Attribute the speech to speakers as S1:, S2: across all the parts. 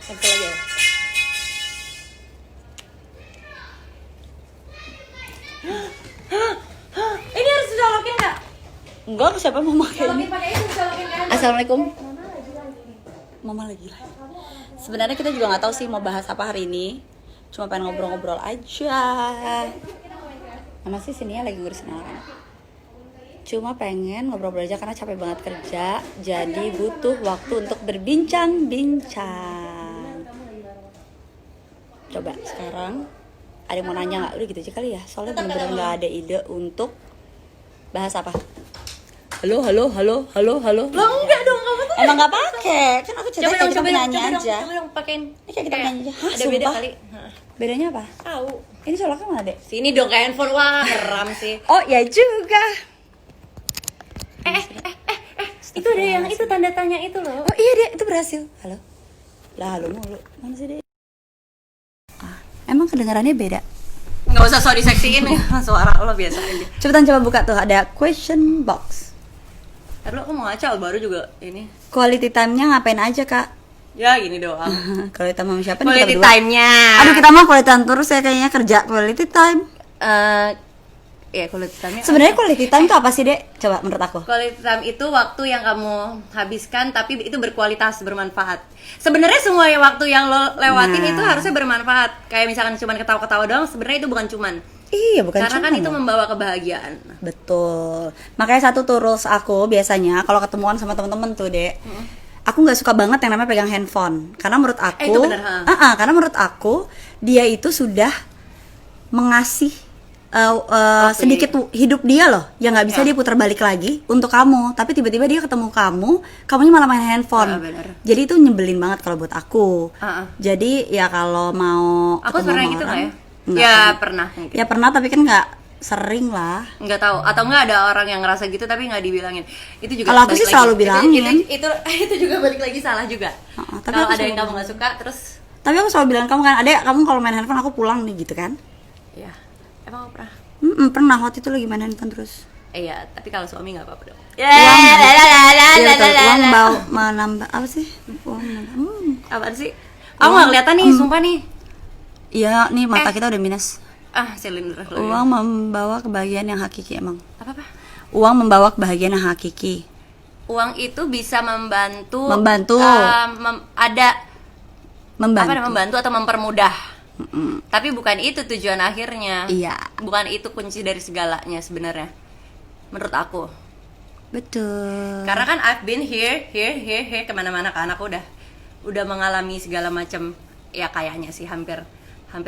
S1: Cancel aja ya. Ini harus disolokin nggak?
S2: Enggak, siapa mau pakai ini?
S1: Solokin pakai itu, disolokin kan?
S2: Assalamualaikum. Mama lagi live. Sebenarnya kita juga nggak tahu sih mau bahas apa hari ini. Cuma pengen ngobrol-ngobrol aja. Mama sih sininya lagi ngurusin anak-anak. Cuma pengen ngobrol-ngobrol aja karena capek banget kerja. Jadi butuh waktu untuk berbincang-bincang. Coba sekarang ada yang mau nanya nggak? Udah gitu aja kali ya. Soalnya bener-bener nggak ada ide untuk bahas apa. Halo.
S1: Lo enggak dong, kamu tuh.
S2: Emang nggak pakai? Kan aku cerita kayak kita nanya aja.
S1: Coba dong pakein.
S2: Ini kayak kita nanya aja. Hah,
S1: Ada beda
S2: sumpah?
S1: kali. Hah.
S2: Bedanya apa?
S1: Tahu.
S2: Ini coloknya mana, Dek?
S1: Sini dong kayak handphone, wah geram sih.
S2: Oh, ya juga.
S1: Itu ada yang itu tanda tanya itu loh.
S2: Oh iya, Dek, itu berhasil. Halo. Lah, halo mulu. Mana sih, Dek? Emang kedengarannya beda?
S1: Nggak usah so diseksiin ya, suara lo biasa aja.
S2: Cepetan coba buka tuh, ada question box.
S1: Ntar lo aku mau ngaca baru juga ini.
S2: Quality time-nya ngapain aja, Kak?
S1: Ya gini doang.
S2: Quality time sama siapa nih?
S1: Quality
S2: Kita berdua?
S1: time-nya.
S2: Aduh, kita mah quality time terus ya kayaknya kerja quality time.
S1: Ya quality time-nya.
S2: Sebenarnya quality time itu apa sih, Dek? Coba menurut aku.
S1: Quality time itu waktu yang kamu habiskan tapi itu berkualitas, bermanfaat. Sebenarnya semua waktu yang lo lewatin
S2: Nah.
S1: itu harusnya bermanfaat. Kayak misalkan cuman ketawa-ketawa doang, sebenarnya itu bukan cuman.
S2: Iya, bukan
S1: Karena
S2: cuma
S1: kan itu
S2: loh.
S1: membawa kebahagiaan.
S2: Betul. Makanya satu tuh rules aku biasanya kalau ketemuan sama temen-temen tuh, Dek. Aku nggak suka banget yang namanya pegang handphone. Karena menurut aku,
S1: itu bener, ha?
S2: karena menurut aku dia itu sudah mengasih sedikit hidup dia loh, yang nggak bisa
S1: Ya.
S2: dia putar balik lagi untuk kamu. Tapi tiba-tiba dia ketemu kamunya malah main handphone.
S1: Bener.
S2: Jadi itu nyebelin banget kalau buat aku.
S1: Ah.
S2: Jadi ya kalau mau
S1: Aku
S2: ketemu
S1: pernah
S2: sama
S1: gitu
S2: orang,
S1: nggak ya?
S2: nggak
S1: Ya
S2: pernah.
S1: pernah. Mungkin.
S2: Ya pernah, tapi kan nggak sering lah.
S1: Nggak tahu atau nggak ada orang yang ngerasa gitu tapi nggak dibilangin. Itu juga
S2: Kalau aku
S1: balik
S2: sih
S1: lagi.
S2: selalu bilangin.
S1: Itu juga balik lagi salah juga.
S2: Tapi
S1: Kalau
S2: aku
S1: ada yang
S2: selalu
S1: kamu nggak suka terus
S2: Tapi aku selalu bilang kamu kan, Adek, kamu kalau main handphone aku pulang nih gitu kan.
S1: ya emang aku pernah.
S2: Pernah waktu itu lagi main handphone terus.
S1: Iya, tapi kalau suami nggak apa-apa dong.
S2: Iya, betul. Uang bau menambah apa sih? Uang menambah.
S1: Apaan sih? Aku nggak kelihatan nih, sumpah nih.
S2: Iya, nih mata kita udah minus.
S1: Silinder lo ya.
S2: Uang membawa kebahagiaan yang hakiki emang.
S1: Apa?
S2: Uang membawa kebahagiaan yang hakiki.
S1: Uang itu bisa membantu.
S2: Membantu.
S1: Membantu atau mempermudah. Tapi bukan itu tujuan akhirnya.
S2: Iya.
S1: Bukan itu kunci dari segalanya sebenarnya. Menurut aku.
S2: Betul.
S1: Karena kan I've been here, kemana-mana kan aku udah mengalami segala macam, ya kayaknya sih hampir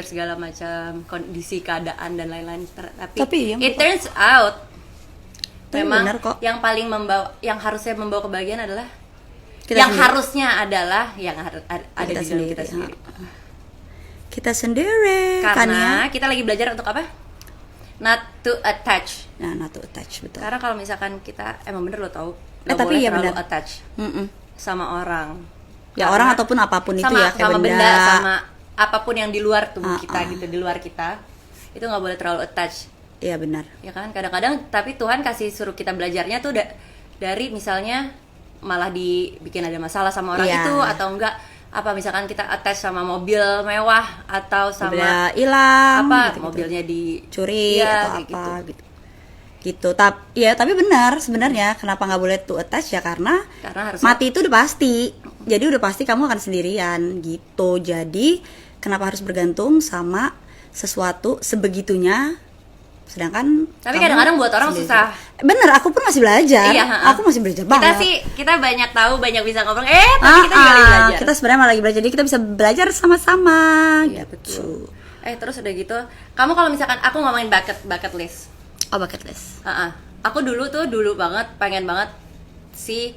S1: segala macam kondisi, keadaan dan lain-lain. Tapi
S2: yang
S1: it turns out
S2: Tapi
S1: memang
S2: benar kok.
S1: yang paling yang harusnya membawa kebahagiaan adalah
S2: Kita
S1: yang
S2: sendiri.
S1: harusnya adalah yang ada di dalam kita sendiri.
S2: Kita sendiri kan ya.
S1: Karena kita lagi belajar untuk apa? Not to attach.
S2: Nah, not to attach, betul.
S1: Karena kalau misalkan kita emang bener lo tau,
S2: tapi
S1: boleh
S2: iya
S1: terlalu
S2: benar.
S1: attach
S2: Mm-mm.
S1: sama orang.
S2: Ya
S1: Karena
S2: orang ataupun apapun itu ya, kayak
S1: sama
S2: benda.
S1: benda, sama apapun yang di luar tubuh kita
S2: Ah.
S1: gitu, di luar kita itu nggak boleh terlalu attach,
S2: Iya benar.
S1: ya kan? Kadang-kadang tapi Tuhan kasih suruh kita belajarnya tuh dari misalnya malah dibikin ada masalah sama orang
S2: Iya.
S1: itu, atau enggak apa misalkan kita attach sama mobil mewah atau sama
S2: Mobilnya hilang,
S1: apa
S2: gitu-gitu.
S1: mobilnya
S2: Curi
S1: Iya,
S2: atau
S1: kayak
S2: apa gitu. Tapi benar sebenarnya kenapa nggak boleh to attach ya karena
S1: Karena harus
S2: mati itu udah pasti. Jadi udah pasti kamu akan sendirian gitu. Jadi kenapa harus bergantung sama sesuatu sebegitunya? Sedangkan
S1: Tapi
S2: kamu
S1: kadang-kadang buat orang
S2: sendiri.
S1: susah.
S2: Bener, aku pun masih belajar.
S1: Iya, ha-ha.
S2: Aku masih belajar
S1: Kita
S2: banget.
S1: kita banyak tahu, banyak bisa ngobrol. Tapi kita juga lagi belajar.
S2: Kita sebenarnya malah lagi belajar. Jadi kita bisa belajar sama-sama.
S1: Iya,
S2: gitu.
S1: betul. Terus udah gitu, kamu kalau misalkan aku ngomongin bucket list.
S2: Oh, bucket list.
S1: Aku dulu banget pengen banget si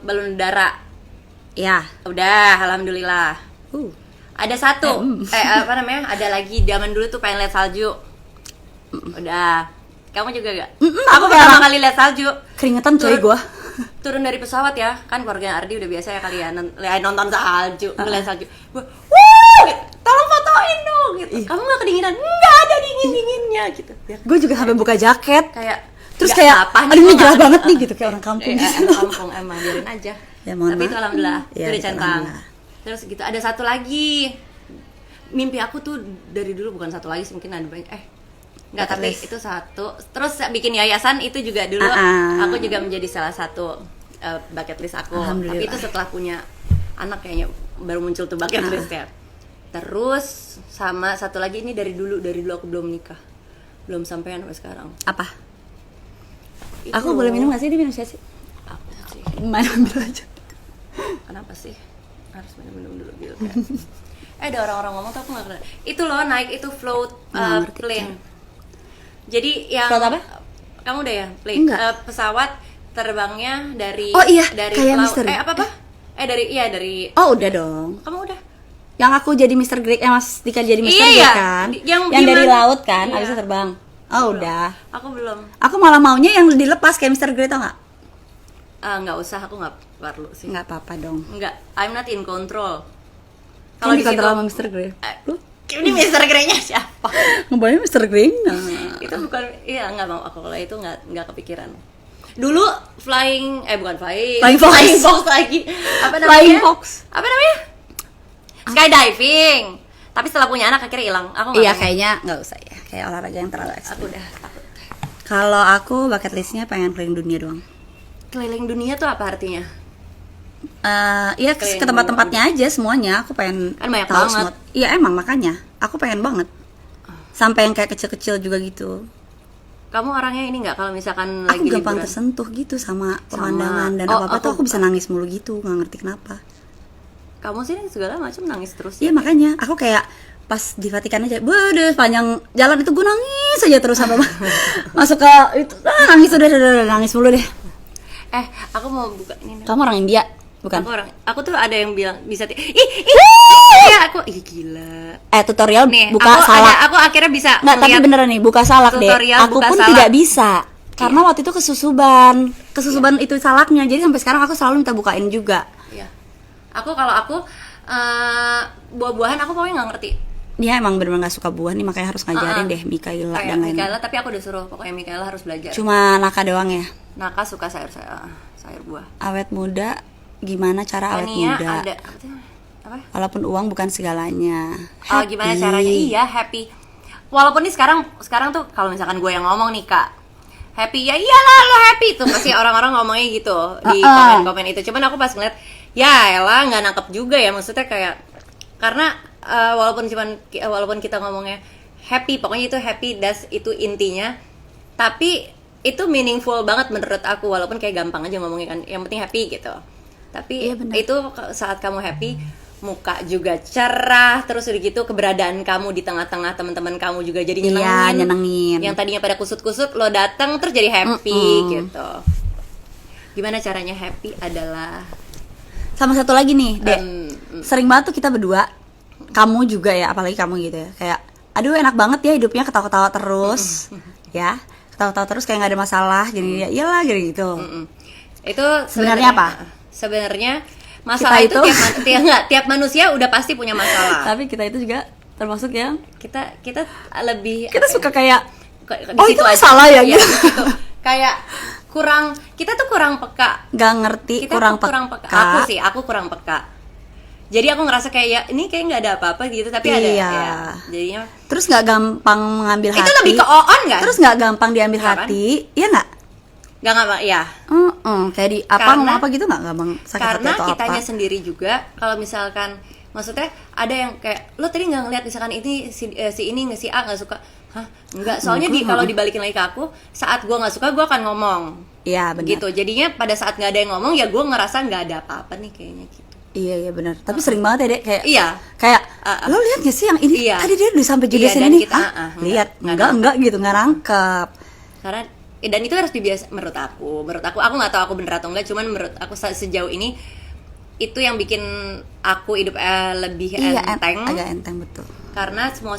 S1: balon udara.
S2: Ya.
S1: Udah, alhamdulillah. Ada satu. Apa namanya? Ada lagi zaman dulu tuh pengen lihat salju. Udah. Kamu juga gak? Aku
S2: kayak
S1: pertama
S2: orang-
S1: kali lihat salju.
S2: Keringetan coy gua.
S1: Turun dari pesawat ya, kan keluarga Ardi udah biasa ya kalian nonton salju, ngeliat salju. Gua, wuh, gitu. Tolong fotoin dong gitu. Kamu gak kedinginan? Enggak ada dingin-dinginnya gitu.
S2: Gue juga sampai buka jaket.
S1: Kayak
S2: Terus
S1: nggak
S2: kayak,
S1: apa nih,
S2: aduh ini
S1: gua
S2: gerah
S1: nggak-
S2: banget nih gitu kayak orang kampung gitu.
S1: Kampung emang biarin aja.
S2: Ya, mohon
S1: Tapi itu
S2: maaf.
S1: alhamdulillah,
S2: Ya,
S1: itu udah centang.
S2: alhamdulillah.
S1: Terus gitu ada satu lagi mimpi aku tuh dari dulu, bukan satu lagi sih, mungkin ada banyak nggak,
S2: Bucket
S1: tapi
S2: list.
S1: itu satu. Terus bikin yayasan itu juga dulu aku juga menjadi salah satu bucket list aku. Tapi itu setelah punya anak kayaknya baru muncul tuh bucket list ya. Terus sama satu lagi ini dari dulu aku belum nikah, belum sampai sampai sekarang.
S2: Apa?
S1: Itu
S2: Aku boleh minum nggak sih? Diminum sih?
S1: Apa sih?
S2: Main ambil aja.
S1: Kenapa sih harus minum dulu gitu kan? Ada orang-orang ngomong tuh aku nggak kenal. Itu loh naik itu float plane. Jadi yang
S2: Float apa?
S1: Kamu udah ya plane?
S2: Enggak.
S1: Pesawat terbangnya dari
S2: Oh iya,
S1: dari
S2: kayak
S1: laut.
S2: Misteri.
S1: Apa? dari
S2: Oh udah dong.
S1: kamu udah?
S2: Yang aku jadi Mr. Greg, Mas Dika jadi Mr.
S1: Iya,
S2: Greg
S1: iya.
S2: kan?
S1: Yang
S2: dari
S1: gimana?
S2: laut kan,
S1: Iya.
S2: abisnya terbang. Oh udah.
S1: Aku belum.
S2: Aku malah maunya yang dilepas kayak Mr. Greg, tau nggak?
S1: Nggak usah, aku nggak perlu sih.
S2: Nggak apa-apa dong.
S1: Nggak, I'm not in control.
S2: Kalau
S1: di
S2: dikontrol
S1: situ-
S2: sama Mr. Greg.
S1: Ini Mr. Grey-nya siapa?
S2: Ngebayangin Mr. Greg.
S1: Itu bukan, iya nggak mau aku, kalau itu nggak kepikiran. Dulu bukan flying fox lagi. Apa namanya?
S2: Flying fox.
S1: Apa namanya? Skydiving. Tapi setelah punya anak akhirnya hilang. Aku nggak
S2: Iya
S1: pengen.
S2: kayaknya nggak usah ya. Kayak olahraga yang terlalu ekstrim.
S1: Aku udah takut.
S2: Kalau aku bucket listnya pengen keliling dunia doang.
S1: Keliling dunia tuh apa artinya?
S2: Iya
S1: Keliling
S2: ke tempat-tempatnya aja semuanya. Aku pengen
S1: Kan banyak
S2: tahu
S1: banget.
S2: semua. Iya emang makanya. Aku pengen banget. Sampai yang kayak kecil-kecil juga gitu.
S1: Kamu orangnya ini nggak kalau misalkan
S2: Aku
S1: lagi
S2: gampang
S1: liburan?
S2: tersentuh gitu sama pemandangan dan
S1: Oh,
S2: apa-apa tuh
S1: aku-
S2: aku bisa nangis mulu gitu, nggak ngerti kenapa.
S1: Kamu sih segala macam nangis terus
S2: Iya
S1: ya?
S2: makanya aku kayak pas di Vatikan aja, waduh panjang jalan itu gue nangis aja terus sampai masuk ke itu, nangis udah nangis mulu deh.
S1: Aku mau buka ini.
S2: Kamu orang India bukan?
S1: Aku tuh ada yang bilang bisa ya aku gila.
S2: Tutorial
S1: Nih,
S2: buka salak.
S1: aku akhirnya bisa
S2: Nggak, tapi
S1: ngeliat-
S2: beneran nih buka salak deh.
S1: tutorial
S2: Aku
S1: buka
S2: pun
S1: salak.
S2: tidak bisa karena waktu itu kesusuban itu salaknya. Jadi sampai sekarang aku selalu minta bukain juga.
S1: Iya. Kalau aku buah-buahan aku pokoknya nggak ngerti.
S2: Dia emang bener-bener nggak suka buah nih, makanya harus ngajarin deh Mikaela
S1: Kayak
S2: dan lain-lain.
S1: Mikaela, tapi aku udah suruh pokoknya Mikaela harus belajar.
S2: Cuma Naka doang ya.
S1: Naka suka sayur buah.
S2: Awet muda, gimana cara awet
S1: Tania
S2: muda?
S1: ada apa?
S2: Walaupun uang bukan segalanya.
S1: Oh, gimana
S2: Happy.
S1: caranya? Iya, happy. Walaupun nih sekarang tuh kalau misalkan gue yang ngomong nih Kak, happy ya iyalah lo happy tuh pasti orang-orang ngomongnya gitu di komen-komen itu. Cuman aku pas ngeliat, ya elah nggak nangkep juga ya, maksudnya kayak karena walaupun kita ngomongnya happy, pokoknya itu happy, itu intinya, tapi itu meaningful banget menurut aku, walaupun kayak gampang aja ngomongnya kan, yang penting happy gitu. Tapi
S2: Iya, benar.
S1: itu saat kamu happy, muka juga cerah, terus udah gitu keberadaan kamu di tengah-tengah teman-teman kamu juga jadi nyenengin.
S2: Iya, nyenengin.
S1: Yang tadinya pada kusut-kusut lo datang terus jadi happy gitu. Gimana caranya happy adalah
S2: Sama satu lagi nih, Dek.
S1: Sering
S2: Sering banget tuh kita berdua, kamu juga ya, apalagi kamu gitu ya. Kayak aduh enak banget ya hidupnya, ketawa-ketawa terus. Ya, ketawa-ketawa terus kayak nggak ada masalah. Jadi ya iyalah gitu.
S1: itu
S2: Sebenarnya apa?
S1: Sebenarnya masalah
S2: Kita
S1: itu
S2: itu-
S1: tiap manusia udah pasti punya masalah.
S2: Tapi kita itu juga termasuk yang
S1: kita lebih
S2: kita suka kayak
S1: di
S2: oh,
S1: situ
S2: itu
S1: aja.
S2: masalah ya,
S1: Iya,
S2: gitu.
S1: di situ. Kayak kita tuh kurang peka.
S2: nggak ngerti,
S1: Kita
S2: kurang
S1: tuh
S2: peka.
S1: Aku kurang peka. Jadi aku ngerasa kayak ya ini kayak nggak ada apa-apa gitu, tapi ada
S2: Iya.
S1: ya. Jadinya
S2: Terus nggak gampang mengambil hati.
S1: itu lebih ke on nggak?
S2: Terus nggak gampang diambil
S1: Iya kan?
S2: hati, iya nggak?
S1: nggak ya.
S2: Kayak di apa
S1: Karena-
S2: ngomong apa gitu nggak gampang sakit hati
S1: Karena
S2: atau
S1: kitanya
S2: apa?
S1: sendiri juga kalau misalkan maksudnya ada yang kayak lo tadi nggak ngeliat misalkan ini si ini nggak si A nggak suka, hah nggak, soalnya kalau dibalikin lagi ke aku saat gue nggak suka gue akan ngomong
S2: Iya benar.
S1: gitu, jadinya pada saat nggak ada yang ngomong ya gue ngerasa nggak ada apa-apa nih kayaknya gitu.
S2: Iya benar. Tapi sering banget ya Dek kayak
S1: Iya.
S2: kayak
S1: Ah, ah.
S2: lo lihat gak sih yang ini
S1: Iya.
S2: tadi dia udah sampai
S1: Iya,
S2: judesin
S1: dan
S2: ini.
S1: kita,
S2: Hah?
S1: enggak,
S2: Lihat
S1: enggak
S2: enggak gitu nggak nangkep.
S1: Karena dan itu harus dibiasa menurut aku nggak tahu aku bener atau enggak, cuman menurut aku sejauh ini itu yang bikin aku hidup lebih
S2: Iya
S1: enteng,
S2: agak enteng betul.
S1: karena semua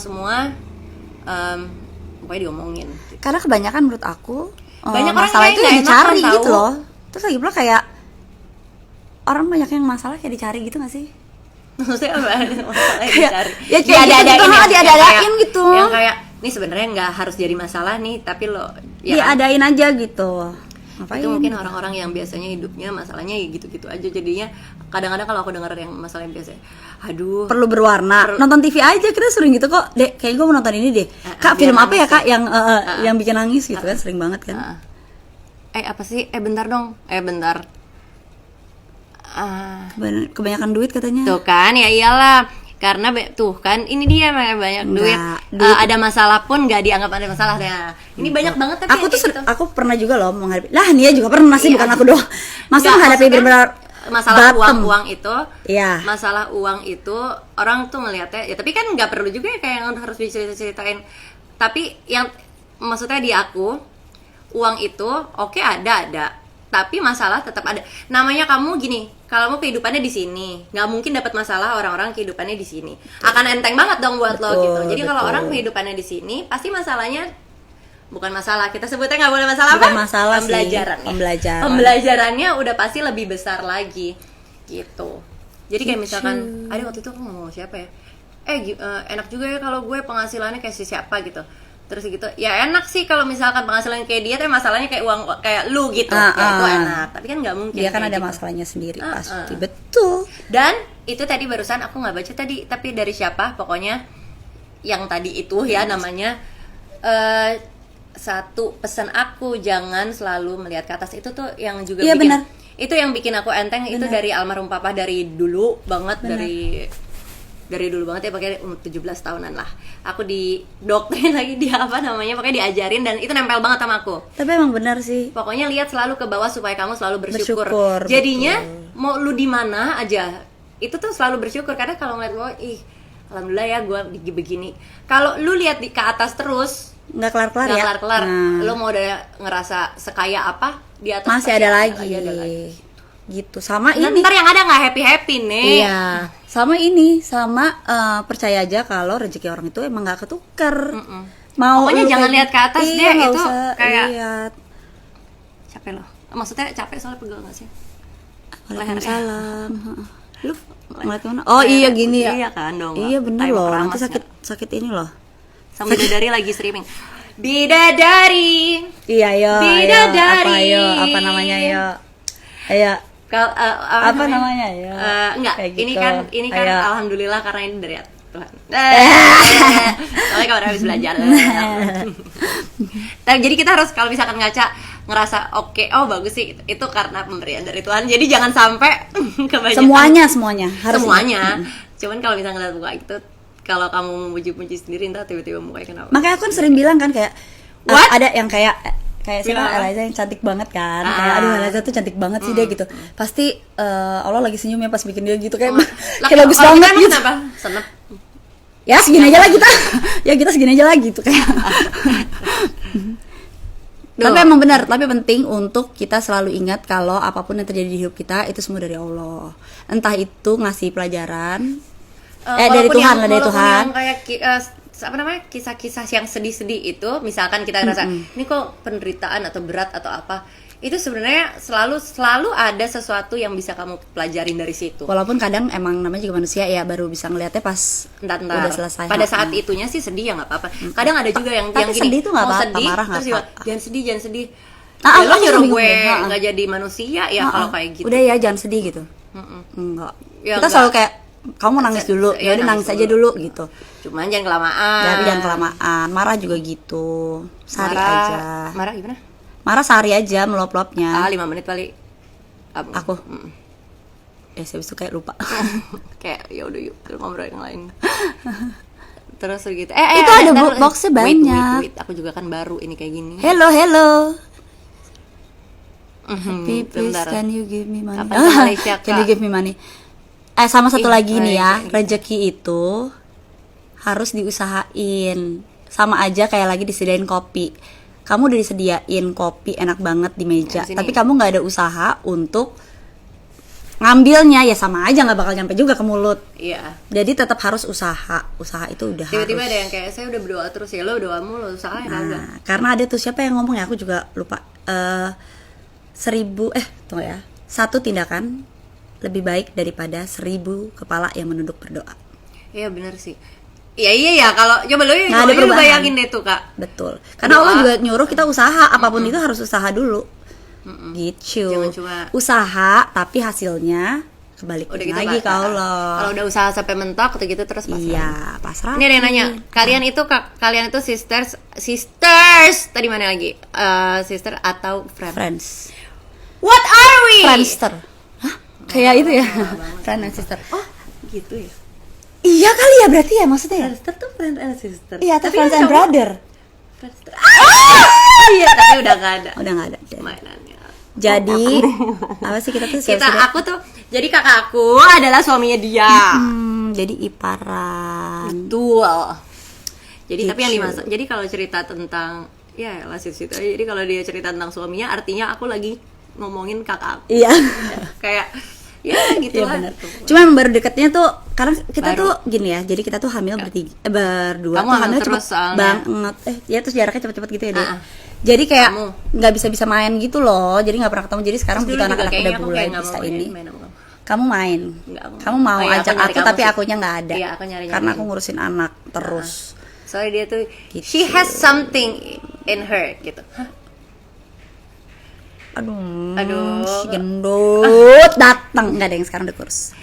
S1: pokoknya diomongin gitu.
S2: Karena kebanyakan menurut aku
S1: Banyak orang
S2: masalah
S1: kayak
S2: itu
S1: nggak
S2: yang dicari
S1: enakan,
S2: gitu
S1: tahu.
S2: loh. Terus lagi pula kayak orang banyak yang masalah kayak dicari gitu gak sih?
S1: Maksudnya apa? Masalah yang
S2: Kayak-
S1: dicari.
S2: ya kayak gitu, diada-adain gitu.
S1: Yang kayak ini sebenarnya nggak harus jadi masalah nih, tapi lo
S2: Diadain aja gitu. Ngapain?
S1: Itu mungkin orang-orang yang biasanya hidupnya masalahnya ya gitu-gitu aja, jadinya kadang-kadang kalau aku dengar yang masalah yang biasa, aduh
S2: Perlu berwarna. Nonton TV aja kita sering gitu kok. Dek, kayaknya gue mau nonton ini deh. Kak,
S1: biar
S2: film apa ya
S1: nangis
S2: Kak yang bikin nangis gitu kan, sering banget kan.
S1: apa sih bentar dong bentar
S2: Kebanyakan duit katanya.
S1: tuh kan, ya iyalah, karena tuh kan ini dia banyak duit, ada masalah pun nggak dianggap ada masalah ya. Ini banyak banget tapi
S2: Aku tuh
S1: kayak gitu.
S2: aku pernah juga loh menghadapi. Lah, Nia juga pernah sih, bukan aku doang. Masa
S1: Nggak,
S2: menghadapi
S1: maksudnya
S2: benar-benar
S1: masalah
S2: bottom.
S1: uang itu,
S2: Iya.
S1: masalah uang itu orang tuh ngelihatnya ya, tapi kan nggak perlu juga ya kayak yang harus diceritain. Tapi yang maksudnya di aku, uang itu oke, ada, tapi masalah tetap ada. Namanya kamu gini, kalau kamu kehidupannya di sini, nggak mungkin dapat masalah orang-orang kehidupannya di sini. Akan enteng banget dong buat lo
S2: Betul,
S1: gitu. Jadi kalau
S2: betul.
S1: orang kehidupannya di sini, pasti masalahnya bukan masalah. Kita sebutnya nggak boleh masalah
S2: Bukan
S1: apa?
S2: masalah sih,
S1: Pembelajaran.
S2: pembelajaran.
S1: Pembelajarannya udah pasti lebih besar lagi, gitu. Jadi kayak misalkan, ada waktu itu aku ngomong sama siapa ya? Enak juga ya kalau gue penghasilannya kayak si siapa gitu. Terus gitu, ya enak sih kalau misalkan penghasilan kayak dia, tapi masalahnya kayak uang kayak lu gitu, kayak itu enak. Tapi kan nggak mungkin.
S2: Dia kan
S1: kayak
S2: ada
S1: gitu.
S2: masalahnya sendiri pasti. Betul.
S1: Dan itu tadi barusan aku nggak baca tadi, tapi dari siapa? Pokoknya yang tadi itu ya namanya satu pesan aku, jangan selalu melihat ke atas. Itu tuh yang juga
S2: Iya,
S1: bikin
S2: benar.
S1: itu yang bikin aku enteng. Itu dari almarhum papa dari dulu banget, dari dulu banget ya, pakai umur 17 tahunan lah. Aku di doktrin lagi, dia apa namanya, pokoknya diajarin, dan itu nempel banget sama aku.
S2: Tapi emang benar sih.
S1: Pokoknya lihat selalu ke bawah supaya kamu selalu bersyukur.
S2: Bersyukur,
S1: Jadinya mau lu di mana aja, itu tuh selalu bersyukur. Karena kalau ngeliat bawah, alhamdulillah ya gue begini. Kalau lu lihat ke atas terus,
S2: Nggak kelar-kelar
S1: nggak
S2: ya.
S1: kelar-kelar.
S2: Nah,
S1: Lu mau udah ngerasa sekaya apa, di atas
S2: masih
S1: pasti
S2: ada lagi.
S1: ada lagi.
S2: Gitu. Sama
S1: Dan
S2: ini.
S1: ntar yang ada nggak happy nih.
S2: Iya. Sama ini, sama percaya aja kalau rezeki orang itu emang nggak ketukar. Mau
S1: Pokoknya
S2: lu
S1: jangan
S2: kayak-
S1: lihat ke atas
S2: iya,
S1: deh,
S2: nggak
S1: itu
S2: usah
S1: kayak
S2: lihat.
S1: capek loh. Maksudnya capek soalnya pegel nggak sih?
S2: Waalaikumsalam. Lu ngeliat mana? Oh iya gini ya.
S1: Iya kan dong.
S2: Iya bener
S1: Tai
S2: loh.
S1: keramas
S2: Nanti
S1: nggak?
S2: sakit ini loh.
S1: Sama bidadari lagi streaming. Bidadari.
S2: Iya yo.
S1: Bidadari.
S2: Ayo, apa namanya yo? Ayo. Apa namanya ya?
S1: Enggak,
S2: Kayak
S1: ini
S2: gitu.
S1: kan
S2: Ayo.
S1: alhamdulillah karena ini dari Tuhan. Soalnya kemarin habis belajar. Nah, jadi kita harus kalau misalkan ngaca ngerasa oke, oh bagus sih, itu karena pemberian dari Tuhan. Jadi jangan sampai kebanyakan
S2: Semuanya harus
S1: semuanya. Cuman kalau misalnya ngeliat muka itu, kalau kamu memuji-muji sendiri, entah tiba-tiba mukanya kenapa.
S2: Makanya aku kan sering bilang kan kayak
S1: What?
S2: ada yang kayak siapa,
S1: Bilang apa?
S2: Eliza yang cantik banget kan, kayak aduh Eliza tuh cantik banget sih dia gitu. Pasti Allah lagi senyum ya pas bikin dia gitu kayak
S1: Lah,
S2: kayak bagus
S1: kalau kita
S2: banget
S1: emang
S2: gitu.
S1: kenapa? Senep.
S2: Ya segini aja lah kita. Ya kita segini aja lah gitu kayak. Tapi emang benar, tapi penting untuk kita selalu ingat kalau apapun yang terjadi di hidup kita itu semua dari Allah. Entah itu ngasih pelajaran dari
S1: Walaupun
S2: Tuhan lah, dari
S1: walaupun
S2: Tuhan.
S1: yang kayak apa namanya, kisah-kisah yang sedih-sedih itu, misalkan kita ngerasa ini kok penderitaan atau berat atau apa, itu sebenarnya selalu ada sesuatu yang bisa kamu pelajarin dari situ.
S2: Walaupun kadang emang namanya juga manusia ya, baru bisa ngelihatnya pas
S1: Ntar.
S2: udah selesai.
S1: Pada saat itunya sih sedih ya nggak apa-apa. Kadang ada juga yang
S2: Tapi
S1: gini,
S2: sedih tuh nggak
S1: mau
S2: apa-apa,
S1: sedih,
S2: marah nggak
S1: terus juga,
S2: apa-apa.
S1: jangan sedih.
S2: Ah,
S1: Ya, lo
S2: aku
S1: nyuruh
S2: bingung
S1: gue
S2: deh,
S1: nggak jadi manusia ya kalau kayak gitu.
S2: Udah ya jangan sedih gitu. Enggak.
S1: Ya,
S2: Kita
S1: enggak.
S2: selalu kayak kamu nangis dulu,
S1: Ya,
S2: ya udah nangis
S1: nangis
S2: aja dulu gitu.
S1: Cuman jangan kelamaan.
S2: Tapi jangan kelamaan. Marah juga gitu. Sehari aja.
S1: Marah gimana?
S2: Marah sehari aja meluap-luapnya.
S1: 5 menit kali.
S2: Aku. Habis itu kayak lupa.
S1: Kayak ya udah yuk kita ngobrol yang lain. Terus gitu.
S2: Itu ada boxnya banyak.
S1: Wait, aku juga kan baru ini kayak gini.
S2: Hello. Happy, please
S1: Bentar.
S2: can you give me money?
S1: Kapan ke Malaysia,
S2: Can you
S1: Kak?
S2: give me money? Sama satu lagi nih ya,
S1: kayak
S2: rezeki itu harus diusahain. Sama aja kayak lagi disediain kopi. Kamu udah disediain kopi enak banget di meja,
S1: Sini.
S2: tapi kamu nggak ada usaha untuk ngambilnya, ya sama aja nggak bakal nyampe juga ke mulut.
S1: Iya.
S2: Jadi tetap harus usaha. Usaha itu udah
S1: Tiba-tiba
S2: harus.
S1: ada yang kayak saya udah berdoa terus, ya lo doa mulu, usahain aja.
S2: Nah, karena ada tuh siapa yang ngomong ya, aku juga lupa. 1 tindakan lebih baik daripada 1000 kepala yang menunduk berdoa.
S1: Iya bener sih. Iya ya, kalau coba lo
S2: Nggak ada
S1: lu
S2: perubahan.
S1: bayangin deh tuh Kak.
S2: Betul. Karena
S1: Berdoa.
S2: Allah juga nyuruh kita usaha, apapun itu harus usaha dulu. Gitu.
S1: Jangan cuma
S2: usaha tapi hasilnya kebalik
S1: udah gitu
S2: lagi ke
S1: pasrah.
S2: Allah.
S1: Kalau udah usaha sampai mentok atau gitu terus pasrah.
S2: Iya, pasrah.
S1: Ini ada yang nanya, kalian itu sisters tadi mana lagi? Sister atau friend?
S2: Friends.
S1: What are we?
S2: Friendster. Hah? Kayak itu ya. Friend and sister.
S1: Oh, gitu ya.
S2: Iya kali ya berarti ya maksudnya. Ya?
S1: Friendster tuh friend and sister.
S2: Iya, atau
S1: Tapi
S2: friends
S1: kan
S2: and
S1: cowok-
S2: brother.
S1: Friendster. Iya, tapi udah gak ada
S2: Udah nggak ada.
S1: mainannya.
S2: Jadi apa sih kita tuh
S1: Aku tuh jadi kakak aku adalah suaminya dia.
S2: jadi iparan.
S1: Betul. Jadi tapi yang
S2: Gitu.
S1: dimasak. Jadi kalau cerita tentang ya lah situ. Jadi kalau dia cerita tentang suaminya, artinya aku lagi ngomongin kakak aku.
S2: Iya.
S1: Kayak ya gitu
S2: Iya
S1: lah.
S2: benar. Cuma yang baru deketnya tuh karena kita
S1: Baru.
S2: tuh gini ya. Jadi kita tuh hamil berdua
S1: Kamu
S2: tuh
S1: hamil
S2: hamil
S1: terus
S2: cepet
S1: soalnya.
S2: banget. Ya terus jaraknya cepet-cepet gitu ya deh.
S1: Ah, ah.
S2: Jadi kayak
S1: Kamu.
S2: nggak bisa main gitu loh. Jadi nggak pernah ketemu. Jadi sekarang
S1: Terus
S2: begitu
S1: dulu juga
S2: anak-anak
S1: kayaknya
S2: udah
S1: aku
S2: mulai
S1: kayak nggak
S2: bisa
S1: mau
S2: ini.
S1: main sama kamu.
S2: Kamu main.
S1: Nggak mau.
S2: Kamu mau
S1: Oh iya,
S2: ajak
S1: aku nyari
S2: aku
S1: kamu
S2: tapi
S1: sih.
S2: akunya nggak ada.
S1: Iya, aku nyari-nyari.
S2: Karena aku ngurusin anak terus.
S1: Soalnya dia tuh
S2: Gitu.
S1: she has something in her gitu. Hah?
S2: Aduh, si
S1: Aduh.
S2: gendut datang nggak ada yang sekarang udah kurus.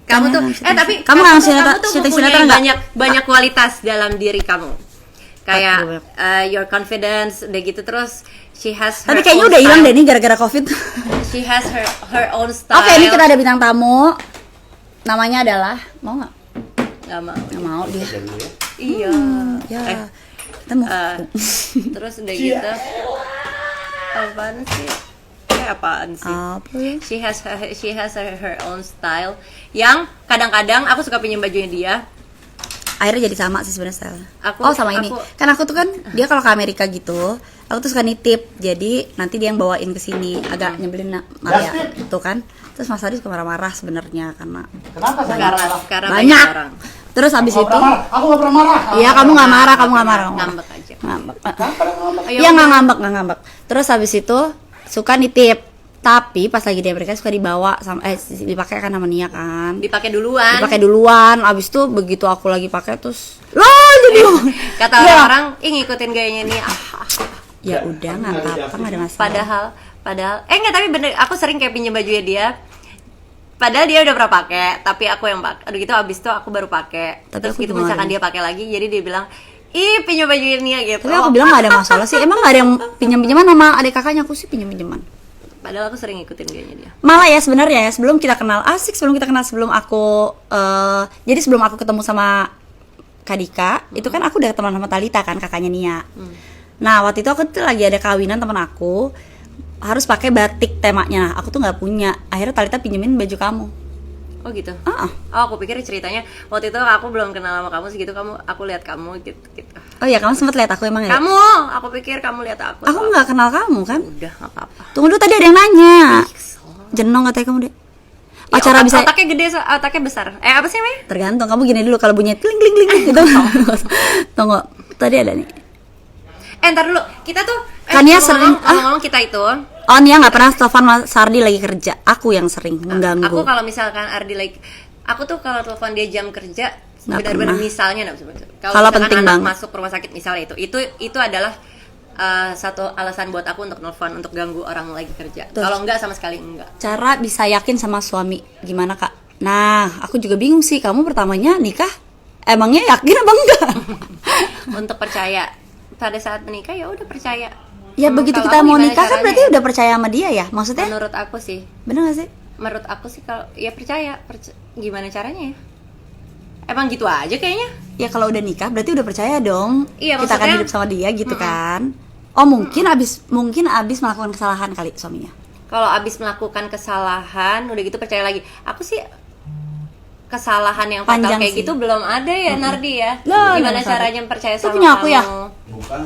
S1: Kamu tuh
S2: Jangan
S1: tapi
S2: kamu nggak ngasih
S1: kamu
S2: sinetron-
S1: tuh
S2: syuting
S1: mempunyai
S2: sinetron nggak?
S1: banyak kualitas dalam diri kamu. Kayak
S2: Banyak.
S1: your confidence udah gitu terus she has
S2: Tapi
S1: her
S2: kayaknya
S1: own
S2: udah hilang
S1: style.
S2: deh ini gara-gara covid.
S1: She has her own style.
S2: Oke, ini kita ada bintang tamu. Namanya adalah mau nggak?
S1: Nggak mau.
S2: Nggak mau dia.
S1: Iya.
S2: Ya,
S1: Eh,
S2: kita mau.
S1: terus udah gitu. Apaan sih? Apaan sih?
S2: Apa ya?
S1: She has her own style yang kadang-kadang aku suka pinjam bajunya dia.
S2: Akhirnya jadi sama sih sebenarnya style.
S1: Aku-
S2: Sama ini.
S1: aku-
S2: Kan aku tuh kan dia kalau ke Amerika gitu, aku tuh suka nitip. Jadi nanti dia yang bawain ke sini. Agak nyebelin Maria gitu kan. Terus Mas Adi suka marah-marah sebenarnya karena
S3: Kenapa saya nggak marah?
S1: Karena
S2: banyak.
S1: orang
S2: Terus habis
S3: Aku
S2: itu
S3: nggak pernah marah. Aku nggak pernah marah.
S2: iya kamu nggak marah, kamu nggak marah.
S1: ngambek aja.
S2: Ngambek.
S3: Kenapa lu ngomong?
S1: Ayo,
S2: Iya nggak ngambek. Terus habis itu suka nitip. Tapi pas lagi di Amerika suka dibawa sama dipakai kan sama Nia kan.
S1: dipakai duluan.
S2: Dipakai duluan. Abis itu begitu aku lagi pakai terus loh jadi
S1: Kata
S2: Ya.
S1: orang, ngikutin gayanya nih.
S2: ya udah nggak apa-apa nggak ada masalah.
S1: Padahal enggak, tapi bener aku sering kayak pinjam bajunya dia. Padahal dia udah pernah pakai, tapi aku yang pakai. Aduh gitu abis itu aku baru pakai.
S2: Tapi
S1: Terus
S2: aku
S1: gitu
S2: juga
S1: misalkan
S2: nggak
S1: dia pakai lagi, jadi dia bilang, "Ih, pinjam bajunya Nia," gitu.
S2: Tapi aku bilang nggak ada masalah sih. Emang nggak ada yang pinjam-pinjaman sama adik kakaknya, aku sih pinjam-pinjaman.
S1: Padahal aku sering ngikutin gayanya dia.
S2: Malah ya sebenarnya ya sebelum kita kenal sebelum aku jadi sebelum aku ketemu sama Kadika itu kan aku udah teman sama Talita kan kakaknya Nia. Nah waktu itu aku tuh lagi ada kawinan teman aku harus pakai batik temanya. Aku tuh nggak punya. Akhirnya Talita pinjemin baju kamu.
S1: Oh gitu.
S2: Ah.
S1: Oh, aku pikir ceritanya waktu itu aku belum kenal sama kamu segitu, aku lihat kamu gitu.
S2: Oh ya kamu sempat lihat aku emang ya?
S1: Kamu, aku pikir kamu lihat aku.
S2: Aku nggak kenal kamu kan?
S1: Udah, nggak apa-apa.
S2: Tunggu dulu tadi ada yang nanya. Jenong katanya kamu deh. Pacara bisa
S1: Otaknya gede, otaknya besar. Apa sih namanya?
S2: tergantung. Kamu gini dulu kalau bunyi kling kling kling gitu. Tunggu. Tadi ada nih.
S1: Ntar dulu. Kita tuh
S2: Kan ya sering-
S1: ngomong kita itu.
S2: Oh Nia nggak pernah telepon Mas Sardi lagi kerja. Aku yang sering mengganggu.
S1: Aku kalau misalkan Ardi aku tuh kalau telepon dia jam kerja
S2: Nggak
S1: benar-benar
S2: pernah.
S1: misalnya
S2: Kalau
S1: misalkan
S2: penting
S1: anak
S2: banget.
S1: masuk rumah sakit misalnya itu adalah satu alasan buat aku untuk nelfon untuk ganggu orang lagi kerja.
S2: Tuh.
S1: Kalau enggak sama sekali enggak.
S2: Cara bisa yakin sama suami gimana kak? Nah aku juga bingung sih. Kamu pertamanya nikah emangnya yakin apa enggak?
S1: Untuk percaya pada saat menikah ya udah percaya.
S2: Ya begitu
S1: Kalau
S2: kita
S1: aku
S2: mau
S1: gimana
S2: nikah kan
S1: caranya
S2: berarti
S1: ya?
S2: udah percaya sama dia ya? Maksudnya
S1: Menurut aku sih,
S2: bener gak sih?
S1: menurut aku sih kalau ya percaya, gimana caranya ya? Emang gitu aja kayaknya.
S2: Ya kalau udah nikah berarti udah percaya dong.
S1: Iya,
S2: kita akan
S1: maksudnya-
S2: hidup sama dia gitu kan? Oh mungkin abis melakukan kesalahan kali suaminya.
S1: Kalau abis melakukan kesalahan udah gitu percaya lagi. Aku sih kesalahan yang fatal
S2: Panjang
S1: kayak
S2: sih.
S1: gitu belum ada ya Nardi ya.
S2: Loh,
S1: Gimana
S2: Nardi.
S1: caranya percaya
S2: Itu
S1: sama
S2: punya aku
S1: kamu?
S2: ya?
S3: Bukan.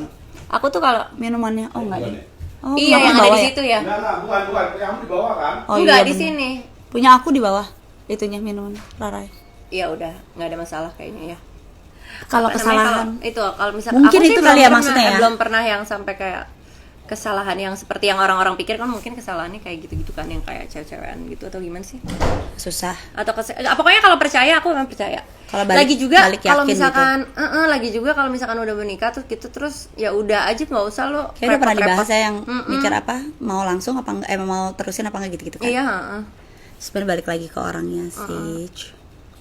S1: Aku tuh kalau
S2: Minumannya oh enggak deh. Oh,
S1: iya
S2: kamu
S1: yang ada
S2: bawa
S1: di
S2: ya?
S1: situ ya.
S3: Enggak, bukan. Yang di bawah kan?
S2: Oh,
S1: Enggak
S2: iya,
S1: di
S2: bener.
S1: sini.
S2: Punya aku di bawah itunya minuman Rarai.
S1: Ya udah, nggak ada masalah kayaknya ya.
S2: Kalau
S1: Apa namanya,
S2: kesalahan
S1: itu kalau misalnya
S2: Mungkin
S1: aku sih
S2: itu
S1: belum
S2: kali ya
S1: pernah-
S2: maksudnya ya?
S1: belum pernah yang sampai kayak kesalahan yang seperti yang orang-orang pikir kan mungkin kesalahannya kayak gitu-gitu kan yang kayak cewek-cewekan gitu atau gimana sih?
S2: susah.
S1: Atau pokoknya kalau percaya aku memang percaya.
S2: Kalau balik-
S1: lagi juga
S2: balik
S1: kalau
S2: yakin
S1: misalkan lagi juga kalau misalkan udah menikah terus gitu terus ya udah aja nggak usah lo
S2: Kayak udah pernah dibahas
S1: repot-repot.
S2: ya yang mikir apa, mau langsung apa enggak, mau terusin apa enggak gitu-gitu kan.
S1: Iya,
S2: Sebenarnya balik lagi ke orangnya sih.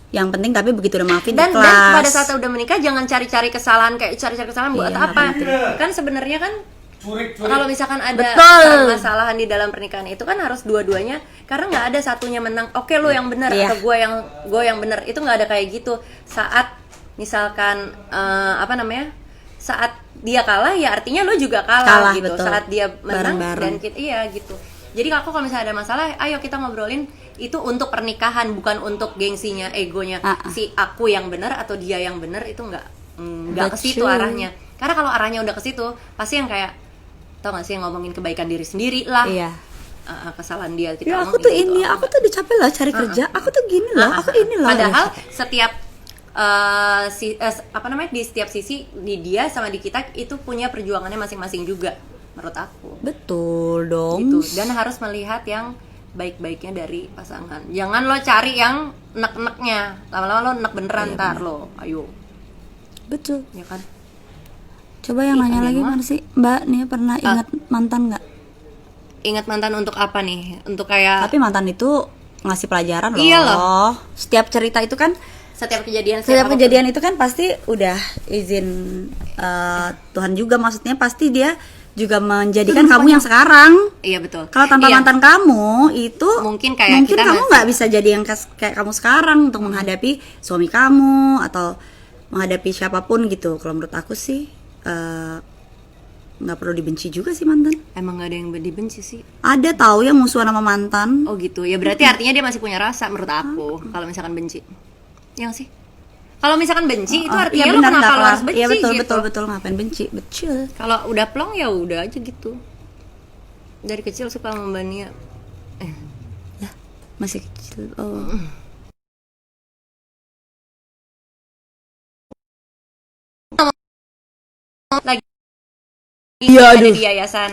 S2: Yang penting tapi begitu udah maafin
S1: dan
S2: ikhlas.
S1: pada saat udah menikah jangan cari-cari kesalahan kayak cari-cari kesalahan buat
S2: Iya,
S1: apa kan sebenarnya kan
S3: Curik.
S1: kalau misalkan ada
S2: Betul.
S1: permasalahan di dalam pernikahan itu kan harus dua-duanya karena nggak ada satunya menang oke lo yang benar
S2: Iya.
S1: atau gue yang benar itu nggak ada kayak gitu saat misalkan apa namanya saat dia kalah ya artinya lo juga kalah gitu
S2: betul.
S1: saat dia menang
S2: Bareng-bareng.
S1: dan kita iya gitu jadi kalau misalnya ada masalah ayo kita ngobrolin itu untuk pernikahan bukan untuk gengsinya egonya si aku yang benar atau dia yang benar itu nggak ke situ
S2: Betul.
S1: arahnya karena kalau arahnya udah ke situ pasti yang kayak tau gak sih ngomongin kebaikan diri sendiri lah
S2: Iya.
S1: kesalahan dia kita
S2: Ya aku
S1: omongin
S2: tuh
S1: gitu.
S2: ini, aku tuh udah capek lah cari kerja. Aku tuh gini loh, aku ini loh.
S1: padahal setiap apa namanya di setiap sisi di dia sama di kita itu punya perjuangannya masing-masing juga menurut aku
S2: Betul dong.
S1: gitu dan harus melihat yang baik-baiknya dari pasangan jangan lo cari yang nek-neknya lama-lama lo nek beneran ntar lo ayo
S2: Betul.
S1: ya kan
S2: Coba yang nanya lagi mana sih, Mbak? Nih pernah ingat mantan nggak?
S1: ingat mantan untuk apa nih untuk kayak
S2: Tapi mantan itu ngasih pelajaran loh.
S1: Iya loh.
S2: Setiap cerita itu kan,
S1: setiap kejadian
S2: setiap
S1: apapun.
S2: kejadian itu kan pasti udah izin Tuhan juga, maksudnya pasti dia juga menjadikan kamu yang sekarang.
S1: iya betul
S2: Kalau tanpa
S1: Iya.
S2: mantan kamu itu
S1: Mungkin kayak kita
S2: kamu
S1: masih-
S2: nggak bisa jadi yang kayak kamu sekarang untuk menghadapi suami kamu atau menghadapi siapapun gitu. Kalau menurut aku sih nggak perlu dibenci juga sih mantan.
S1: emang gak ada yang dibenci sih
S2: Ada tahu yang musuhan sama mantan.
S1: oh gitu ya berarti artinya dia masih punya rasa menurut aku kalau misalkan benci ya nggak sih kalau misalkan benci itu artinya
S2: Iya,
S1: lo
S2: benar,
S1: kenapa
S2: nggak
S1: lo
S2: kelar.
S1: harus benci
S2: Iya betul
S1: gitu
S2: betul betul ngapain benci? Betul.
S1: kalau udah plong ya udah aja gitu dari kecil suka sama Mbak Nia
S2: Ya masih kecil. Oh.
S1: lagi
S2: Iya,
S1: ada
S2: aduh.
S1: di yayasan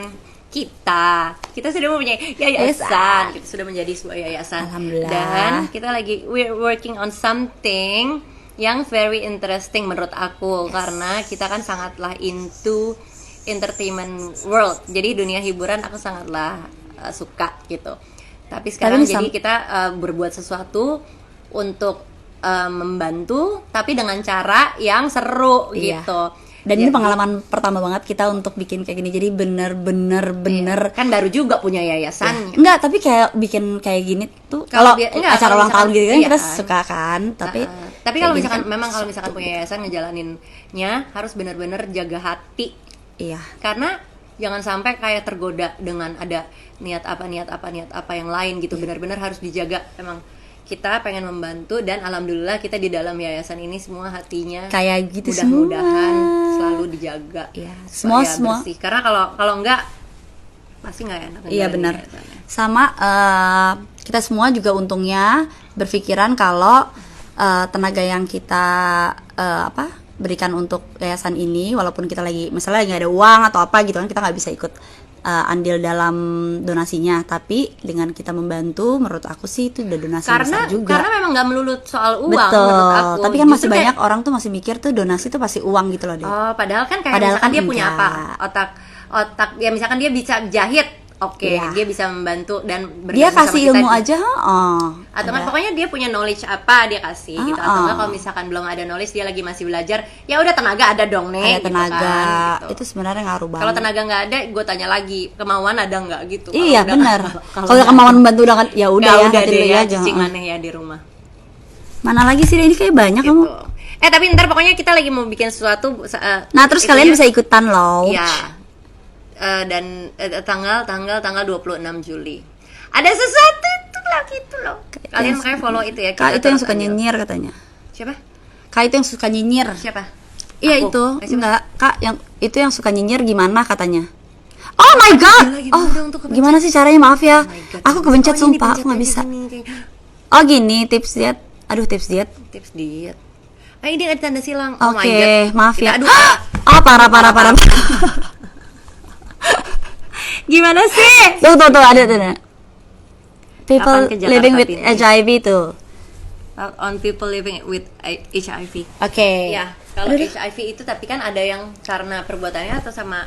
S1: kita sudah mempunyai yayasan kita sudah menjadi sebuah yayasan
S2: Alhamdulillah.
S1: dan kita lagi we're working on something yang very interesting menurut aku karena kita kan sangatlah into entertainment world jadi dunia hiburan aku sangatlah suka gitu tapi sekarang
S2: ini
S1: jadi kita berbuat sesuatu untuk membantu tapi dengan cara yang seru
S2: Iya.
S1: gitu.
S2: Dan ini pengalaman pertama banget kita untuk bikin kayak gini. Jadi bener-bener
S1: Kan baru juga punya yayasannya.
S2: enggak, tapi kayak bikin kayak gini tuh
S1: Kalau
S2: kalau
S1: enggak,
S2: acara
S1: kalau
S2: ulang tahun
S1: misalkan-
S2: gitu kan
S1: iya
S2: kita
S1: kan.
S2: suka kan, tapi
S1: Tapi
S2: kayak
S1: kalau
S2: gini
S1: misalkan
S2: kan
S1: memang kalau misalkan punya yayasan ngejalaninnya harus benar-benar jaga hati
S2: iya.
S1: karena jangan sampai kayak tergoda dengan ada niat apa yang lain gitu benar-benar harus dijaga emang kita pengen membantu dan alhamdulillah kita di dalam yayasan ini semua hatinya
S2: Kayak gitu
S1: mudah-mudahan
S2: semua.
S1: selalu dijaga
S2: Iya,
S1: supaya
S2: semua.
S1: bersih. Karena kalau enggak pasti nggak enak
S2: Iya
S1: ngejalanin
S2: benar.
S1: yayasannya.
S2: Sama kita semua juga untungnya berpikiran kalau tenaga yang kita berikan untuk yayasan ini, walaupun kita lagi misalnya lagi nggak ada uang atau apa gitu kan, kita nggak bisa ikut andil dalam donasinya. Tapi dengan kita membantu, menurut aku sih itu udah donasi besar juga.
S1: Karena memang nggak melulu soal uang
S2: Betul.
S1: menurut aku.
S2: Tapi kan masih
S1: Justru
S2: banyak
S1: kayak-
S2: orang tuh masih mikir tuh donasi tuh pasti uang gitu loh deh.
S1: Oh, padahal kan kayak
S2: Padahal
S1: misalkan
S2: kan
S1: dia punya apa?
S2: enggak.
S1: Otak ya misalkan dia bisa jahit. Oke,
S2: Iya.
S1: dia bisa membantu dan
S2: Dia
S1: bergabung sama
S2: kasih
S1: kita
S2: ilmu
S1: di-
S2: aja,
S1: Atau kan pokoknya dia punya knowledge apa dia kasih gitu. Atau enggak kalau misalkan belum ada knowledge dia lagi masih belajar, ya udah tenaga ada dong nih.
S2: ada tenaga.
S1: Gitu kan, gitu.
S2: Itu sebenarnya ngaruh banget.
S1: Kalau tenaga nggak ada, gue tanya lagi kemauan ada nggak gitu. Kalau
S2: Iya
S1: udah-
S2: benar.
S1: kalau
S2: Kalau
S1: udah-
S2: kemauan membantu udah kan ya udah
S1: nggak
S2: ya,
S1: udah
S2: nanti
S1: deh
S2: dulu
S1: ya,
S2: jangan.
S1: cicing aneh ya di rumah.
S2: Mana lagi sih ini kayak banyak
S1: Gitu.
S2: kamu.
S1: Tapi ntar pokoknya kita lagi mau bikin sesuatu.
S2: Nah, terus kalian bisa ikutan loh.
S1: Ya. Dan tanggal 26 Juli. Ada sesuatu itu lah gitu loh. Kalian makanya follow itu ya.
S2: Kak
S1: kita
S2: itu yang
S1: terus
S2: suka
S1: aja.
S2: nyinyir katanya.
S1: Siapa?
S2: Kak itu yang suka nyinyir.
S1: Siapa?
S2: Iya
S1: Aku.
S2: itu.
S1: Siapa?
S2: Enggak, Kak yang itu yang suka nyinyir gimana katanya. Oh my god.
S1: lagi,
S2: Oh,
S1: udah untuk kepencet.
S2: gimana sih caranya? Maaf ya.
S1: Oh my God.
S2: Aku kebencet
S1: Oh, ini
S2: sumpah,
S1: pencet
S2: aku nggak
S1: lagi
S2: bisa.
S1: gini, kayak-
S2: Oh gini, tips diet. Aduh, tips diet.
S1: Tips diet. Ini ada tanda silang. Oh my
S2: Oke,
S1: God.
S2: maaf
S1: Kita-
S2: ya.
S1: Aduh.
S2: Oh, parah.
S1: Gimana sih?
S2: Tuh, ada. People
S1: Kapan ke Jakarta
S2: living with
S1: Pintu?
S2: HIV tuh.
S1: on people living with HIV.
S2: Oke.
S1: Ya, kalau
S2: Aduh.
S1: HIV itu tapi kan ada yang karena perbuatannya atau sama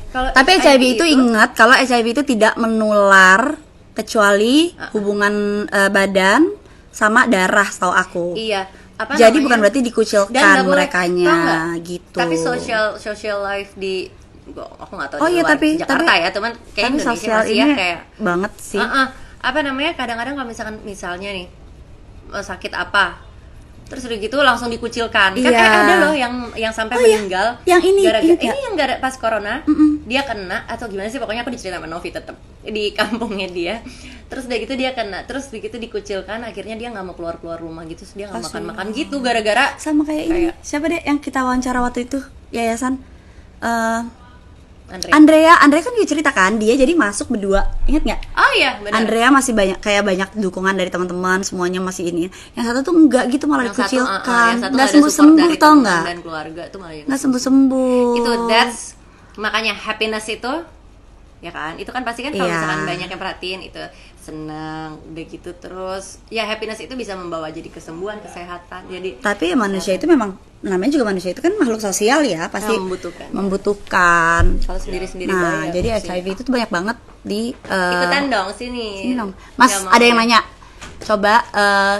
S1: kalau
S2: Tapi HIV itu ingat kalau HIV itu tidak menular kecuali hubungan badan sama darah, setahu aku.
S1: Iya.
S2: Jadi
S1: namanya?
S2: bukan berarti
S1: Dan
S2: dikucilkan
S1: nggak boleh,
S2: merekanya
S1: tau nggak?
S2: gitu.
S1: Tapi social life di aku nggak tahu
S2: Oh
S1: di
S2: iya,
S1: luar
S2: tapi
S1: Jakarta ya, teman kayak
S2: tapi
S1: Indonesia
S2: sosial
S1: masih
S2: ini
S1: ya kayak
S2: banget sih.
S1: apa namanya kadang-kadang kalau misalnya nih sakit apa terus udah gitu langsung dikucilkan kan
S2: Iya.
S1: ada loh yang sampai
S2: Oh iya,
S1: meninggal
S2: yang ini,
S1: gara-gara
S2: ingat
S1: ini yang gara pas corona dia kena atau gimana sih, pokoknya aku diceritain sama Novi tetap di kampungnya dia, terus udah gitu dia kena, terus udah gitu dikucilkan, akhirnya dia nggak mau keluar rumah gitu, terus dia nggak makan gitu gara-gara
S2: Sama kayak ini. Siapa deh yang kita wawancara waktu itu? Yayasan Andrea kan dia cerita kan dia jadi masuk berdua, ingat nggak?
S1: oh iya benar.
S2: Andrea masih banyak dukungan dari teman-teman, semuanya masih ini. Yang satu tuh enggak gitu, malah
S1: yang satu
S2: dikucilkan.
S1: yang satu
S2: Nggak
S1: ada support
S2: sembuh-sembuh
S1: dari
S2: tau
S1: teman
S2: nggak?
S1: dan keluarga tuh malah yang
S2: Nggak sembuh-sembuh.
S1: itu that's makanya happiness itu ya kan, itu kan pasti kan kalau
S2: Iya.
S1: misalkan banyak yang perhatiin itu senang udah gitu, terus ya happiness itu bisa membawa jadi kesembuhan, kesehatan, jadi
S2: Tapi ya manusia itu memang namanya juga manusia itu kan makhluk sosial ya, pasti membutuhkan.
S1: kalau sendiri-sendiri
S2: Nah,
S1: bahaya
S2: jadi
S1: sih.
S2: HIV itu tuh banyak banget di
S1: ikutan dong sini.
S2: sini dong. Mas,
S1: Nggak mau
S2: ada yang
S1: ya.
S2: nanya. Coba